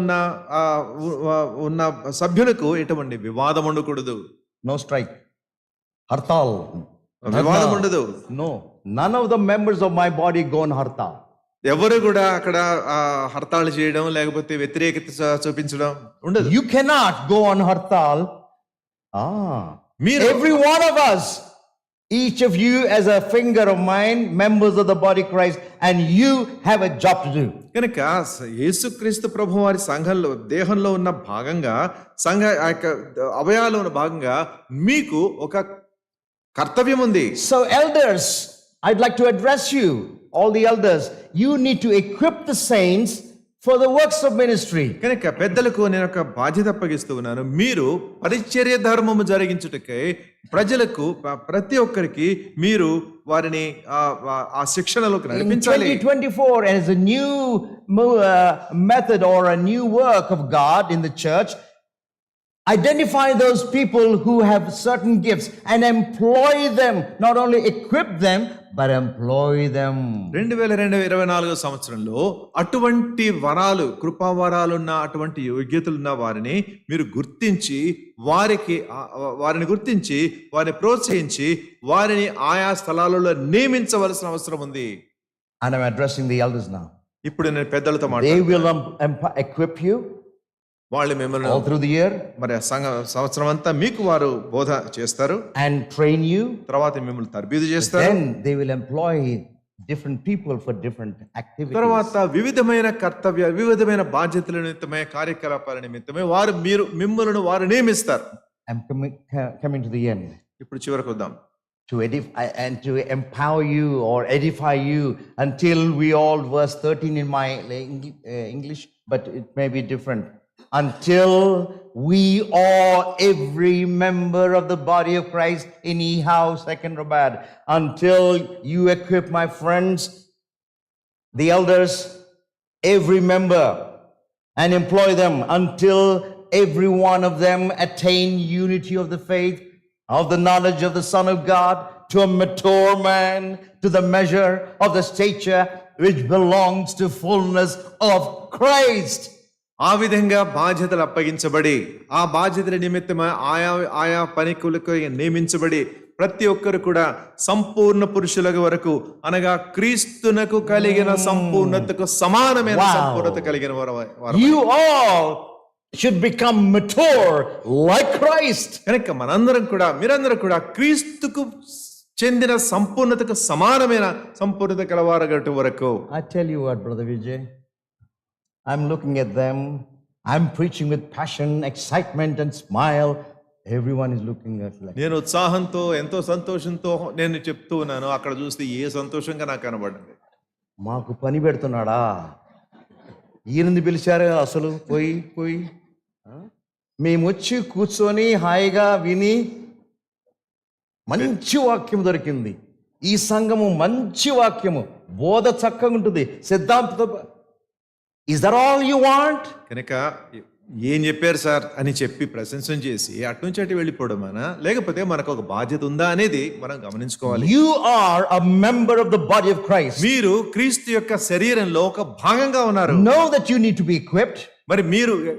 ఉన్న సభ్యులకు ఎటువంటి వివాదం ఉండకూడదు. No strike. Hartal. వివాదం ఉండదు. No. None of the members of my body go on hartal. ఎవరు కూడా అక్కడ హర్తాళ్ చేయడం లేకపోతే వ్యతిరేకత చూపించడం ఉండదు. You cannot go on hartal. Every one of us, each of you as a finger of mine, members of the body Christ, and you have a job to do. కనుక యేసుక్రీస్తు ప్రభు వారి సంఘంలో దేహంలో ఉన్న భాగంగా సంఘ అవయాలో ఉన్న భాగంగా మీకు ఒక కర్తవ్యం ఉంది. So elders, I'd like to address you, all the elders. You need to equip the saints for the works of ministry. కనుక పెద్దలకు నేను ఒక బాధ్యత అప్పగిస్తూ ఉన్నాను. మీరు పరిచర్య ధర్మము జరిగించుటకై ప్రజలకు ప్రతి ఒక్కరికి మీరు వారిని ఆ శిక్షణలోకి In నడిపించాలి. 2024, as a new method or a new work of God in the church, identify those people who have certain gifts and employ them, not only equip them, but employ them. 2024 సంవత్సరంలో అటువంటి వరాలు, కృపావరాలున్న అటువంటి యోగ్యతలున్న వారిని మీరు గుర్తించి వారిని గుర్తించి వారిని ప్రోత్సహించి వారిని ఆయా స్థలాలలో నియమించవలసిన అవసరం ఉంది. And I'm addressing the elders now. ఇప్పుడు నేను పెద్దలతో They మాట్లాడుతున్నాను. will equip you వాళ్ళు మిమ్మల్ని all through the year మరి సంవత్సరం అంతా మీకు వారు బోధ చేస్తారు, and train you. తర్వాత మిమ్మల్ని తర్బీదు చేస్తారు, Then they will employ different people for different activities. తర్వాత వివిధమైన బాధ్యతల నిమిత్తమే కార్యకలాపాల నిమిత్తమే మిమ్మల్ని వారు నియమిస్తారు. I'm coming to the end. ఇప్పుడు చివరకు వద్దాం. To edify and to empower you or edify you until we all, verse 13 in my English, but it may be different. Until we all, every member of the body of Christ in Ehau, Secunderabad, until you equip my friends, the elders, every member, and employ them until every one of them attain unity of the faith, of the knowledge of the Son of God, to a mature man, to the measure of the stature which belongs to fullness of Christ. ఆ విధంగా బాధ్యతలు అప్పగించబడి ఆ బాధ్యతల నిమిత్తమై ఆయా పనికులకు నియమించబడి ప్రతి ఒక్కరు కూడా సంపూర్ణ పురుషుల వరకు అనగా క్రీస్తునకు కలిగిన సంపూర్ణతకు సమానమైన సంపూర్ణత కలిగిన వారు. You all should become mature like Christ. కనుక మీరందరూ కూడా క్రీస్తుకు చెందిన సంపూర్ణతకు సమానమైన సంపూర్ణత కలవారగట్టు వరకు. I tell you what, Brother Vijay, I'm looking at them. I'm preaching with passion, excitement, and smile. Everyone is looking at like. నేను ఉత్సాహంతో ఎంతో సంతోషంతో నేను చెప్తూ ఉన్నాను. అక్కడ చూస్తే ఏ సంతోషంగా నాకు కనబడింది. మాకు పని పెడుతున్నాడా, ఈయనని పిలిచారు అసలు పోయి మేము వచ్చి కూర్చొని హాయిగా విని మంచి వాక్యం దొరికింది. ఈ సంఘము మంచి వాక్యము, బోధ చక్కగా ఉంటుంది, సిద్ధాంతతో. Is that all you want? కనుక ఏం చెప్పారు సార్ అని చెప్పి ప్రశంసన చేసి అటు నుంచి వెళ్ళిపోవడమనా, లేకపోతే మనకు ఒక బాధ్యత ఉందా అనేది మనం గమనించుకోవాలి. You are a member of the body of Christ. మీరు క్రీస్తు యొక్క శరీరంలో ఒక భాగంగా ఉన్నారు. Know that you need to be equipped. మరి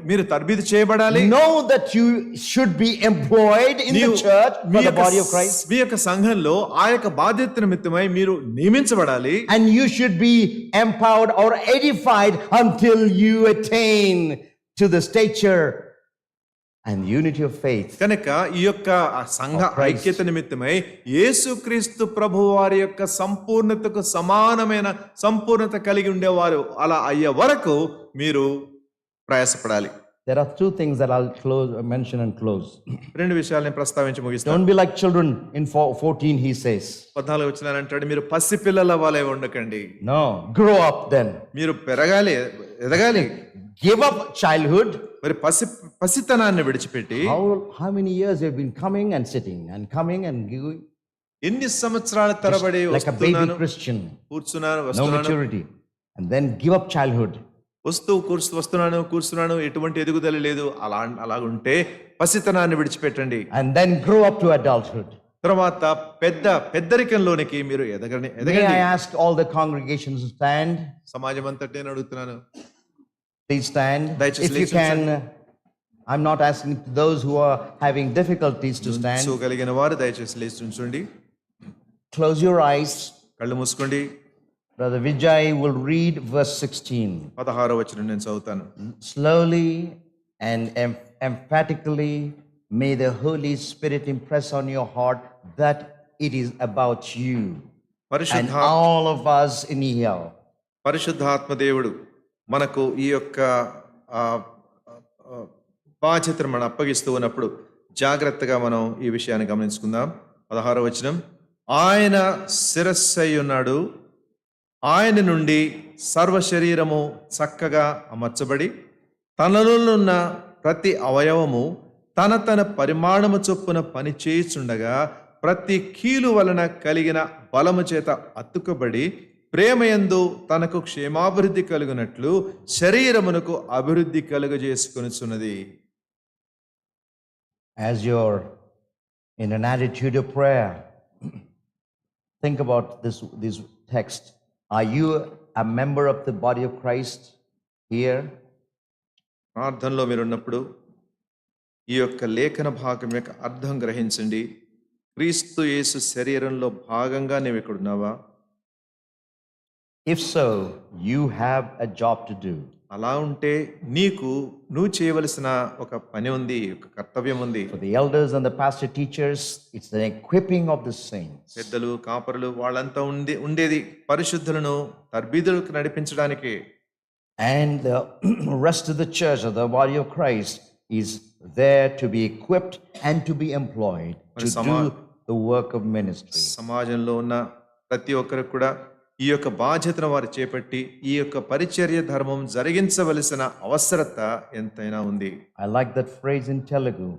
మీరు తర్బీదు చేయబడాలి. Know that you should be employed in the church for the body of Christ. మీ యొక్క సంఘంలో ఆ యొక్క బాధ్యత నిమిత్తమై మీరు నియమించబడాలి. And you should be empowered or edified until you attain to the stature and unity of faith. కనుక ఈ యొక్క సంఘ ఐక్యత నిమిత్తమై యేసుక్రీస్తు ప్రభు వారి యొక్క సంపూర్ణతకు సమానమైన సంపూర్ణత కలిగి ఉండేవారు అలా అయ్యే వరకు మీరు ప్రయాసపడాలి. There are two things that I'll mention and close. రెండు విషయాలు నేను ప్రస్తావించి ముగిస్తాను. Don't be like children in 14, he says. 14 వచనాలు అంటాడు, మీరు పసిపిల్లల వలె ఉండకండి. No, grow up then. మీరు పెరగాలి, ఎదగాలి. Give up childhood. మరి పసితనాన్ని విడిచిపెట్టి How many years you've been coming and sitting and coming and going? ఎన్ని సంవత్సరాల తరబడి Like a baby Christian. కూర్చున్నాను, No వస్తున్నాను, maturity. And then give up childhood. వస్తున్నాను, కూర్చున్నాను, ఎటువంటి ఎదుగుదల లేదు. అలాగుంటే పసితనాన్ని విడిచిపెట్టండి. And then grow up to adulthood. తర్వాత పెద్దరికంలోనికి మీరు May ఎదగండి. I ask all the congregations to stand? సమాజం అంతటి నేను అడుగుతున్నాను, Please stand. దయచేసి If you can, I'm not asking those who are having difficulties to stand. కలిగిన వారు దయచేసి లేచి ఉంచండి. Close your eyes. కళ్ళు మూసుకోండి. Brother Vijay will read verse 16. 16వ వచనం నేను చదువుతాను. Slowly and emphatically, may the Holy Spirit impress on your heart that it is about you and all of us in here. పరిశుద్ధాత్మ దేవుడు మనకు ఈ యొక్క బాధ్యతను మనం అప్పగిస్తూ ఉన్నప్పుడు జాగ్రత్తగా మనం ఈ విషయాన్ని గమనించుకుందాం. 16వ వచనం, ఆయన శిరస్సై ఉన్నాడు, ఆయన నుండి సర్వ శరీరము చక్కగా అమర్చబడి తనలోనున్న ప్రతి అవయవము తన పరిమాణము చొప్పున పని చేయుచుండగా ప్రతి కీలు వలన కలిగిన బలము చేత అతుకబడి ప్రేమయందు తనకు క్షేమాభివృద్ధి కలుగునట్లు శరీరమునకు అభివృద్ధి కలుగజేసుకొనుచున్నది. As you're in an attitude of prayer, think about this text. Are you a member of the body of Christ here? ప్రార్థనలో మీరు ఉన్నప్పుడు ఈ యొక్క లేఖన భాగం యొక్క అర్థం గ్రహించండి. క్రీస్తు యేసు శరీరంలో భాగంగా నీవు ఇక్కడ ఉన్నావా? If so, you have a job to do. అలా ఉంటే నువ్వు చేయవలసిన ఒక పని ఉంది, ఒక కర్తవ్యం ఉంది. For the elders and the pastor teachers, it's the equipping of the saints. పెద్దలు, కాపరులు వాళ్ళంతా ఉండేది పరిశుద్ధులను తర్బీదులకు నడిపించడానికి. And the rest of the church of the body of Christ is there to be equipped and to be employed to do the work of ministry. సమాజంలో ఉన్న ప్రతి ఒక్కరికి కూడా ఈ యొక్క బాధ్యతను వారు చేపట్టి ఈ యొక్క పరిచర్య ధర్మం జరిగించవలసిన అవసరత ఎంతైనా ఉంది. I like that phrase in Telugu.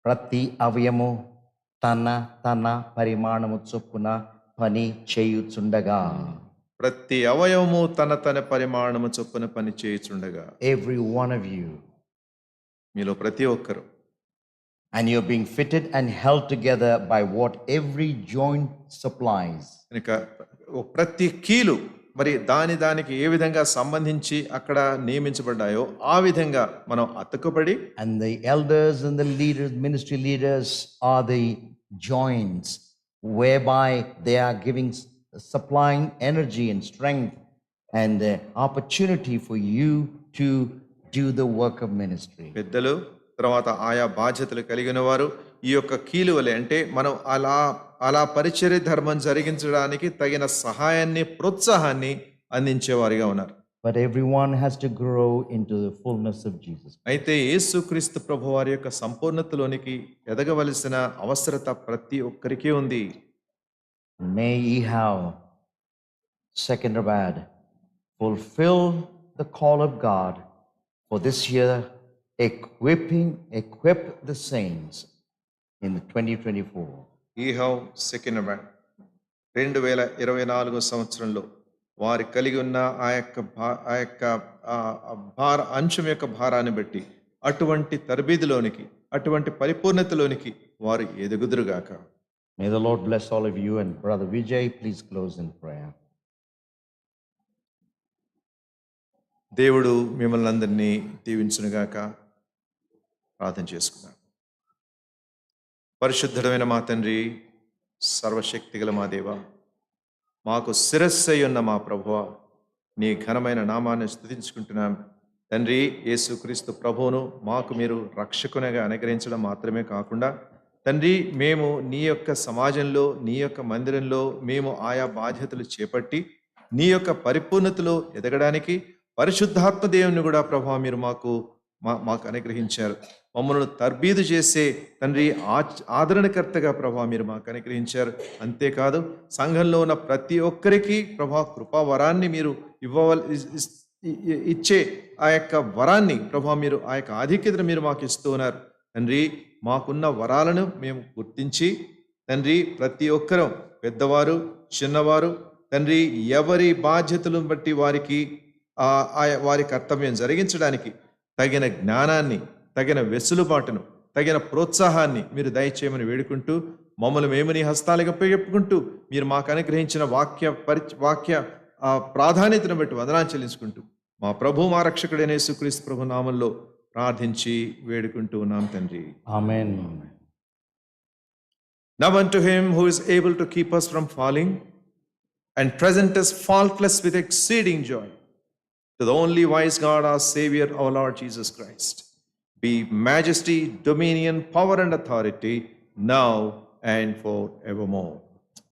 ప్రతి అవయము తన పరిమాణము చొప్పున పని చేయుచుండగా. ప్రతి అవయవము తన పరిమాణము చొప్పున పని చేయుచుండగా. Every one of you. మీలో ప్రతి ఒక్కరు. And you're being fitted and held together by what every joint supplies. కనుక ప్రతి కీలు మరి దానికి ఏ విధంగా సంబంధించి అక్కడ నియమించబడ్డాయో ఆ విధంగా మనం అతుకబడి. And the elders and the leaders, ministry leaders are the joints whereby they are supplying energy and strength and the opportunity for you to do the work of ministry. పెద్దలు తర్వాత ఆయా బాధ్యతలు కలిగిన వారు ఈ యొక్క కీలు వలె అంటే మనం అలా పరిచర్య ధర్మం జరిగించడానికి తగిన సహాయాన్ని, ప్రోత్సాహాన్ని అందించేవారిగా ఉన్నారు. But everyone has to grow into the fullness of Jesus. అయితే యేసుక్రీస్తు ప్రభువారి యొక్క సంపూర్ణతలోనికి ఎదగవలసిన అవసరత ప్రతి ఒక్కరికి ఉంది. May ye have, second Rabad, fulfill the call of God for this year, equip the saints in 2024. Ye have, second Rabad, 2024 సంవత్సరంలో వారి కలిగి ఉన్న ఆ యొక్క అంశం యొక్క భారాన్ని బట్టి అటువంటి తర్బీదులోనికి, అటువంటి పరిపూర్ణతలోనికి వారు ఎదుగుదురుగాక. May the Lord bless all of you, and Brother Vijay, please close in prayer. దేవుడు మిమ్మల్ని అందరినీ దీవించునుగాక. ప్రార్థన చేసుకుందాం. పరిశుద్ధుడైన మా తండ్రి, సర్వశక్తిగల మా దేవ, మాకు శిరస్సై ఉన్న మా ప్రభువా, నీ ఘనమైన నామాన్ని స్తుతించుకుంటున్నాం. తండ్రి, యేసుక్రీస్తు ప్రభువును మాకు మీరు రక్షకునిగా అనుగ్రహించడం మాత్రమే కాకుండా తండ్రి, మేము నీ యొక్క సమాజంలో, నీ యొక్క మందిరంలో మేము ఆయా బాధ్యతలు చేపట్టి నీ యొక్క పరిపూర్ణతలో ఎదగడానికి పరిశుద్ధాత్మ దేవుని కూడా ప్రభువా మీరు మాకు మాకు అనుగ్రహించారు. మమ్మల్ని తర్బీదు చేసే తండ్రి ఆదరణకర్తగా ప్రభా మీరు మాకు అనుగ్రహించారు. అంతేకాదు సంఘంలో ఉన్న ప్రతి ఒక్కరికి ప్రభా కృపావరాన్ని మీరు ఇచ్చే ఆ యొక్క వరాన్ని ప్రభా మీరు ఆ యొక్క ఆధిక్యతను మీరు మాకు ఇస్తూ ఉన్నారు. తండ్రి మాకున్న వరాలను మేము గుర్తించి తండ్రి ప్రతి ఒక్కరూ పెద్దవారు చిన్నవారు తండ్రి ఎవరి బాధ్యతలను బట్టి వారికి వారి కర్తవ్యం జరిగించడానికి తగిన జ్ఞానాన్ని, తగిన వెసులుబాటును, తగిన ప్రోత్సాహాన్ని మీరు దయచేయమని వేడుకుంటూ మమ్మల్ని మేము నీ హస్తాలకు అప్పగించుకుంటూ మీరు మాకు అనుగ్రహించిన వాక్య ప్రాధాన్యతను బట్టి వందనాలు చెల్లించుకుంటూ మా ప్రభు మా రక్షకుడైన యేసుక్రీస్తు ప్రభు నామంలో ప్రార్థించి వేడుకుంటూ ఉన్నాం తండ్రి. ఆమేన్. Now unto him who is able to keep us from falling and present us faultless with exceeding joy, to the only wise God, our Savior, our Lord Jesus Christ, be majesty, dominion, power and authority, now and forevermore.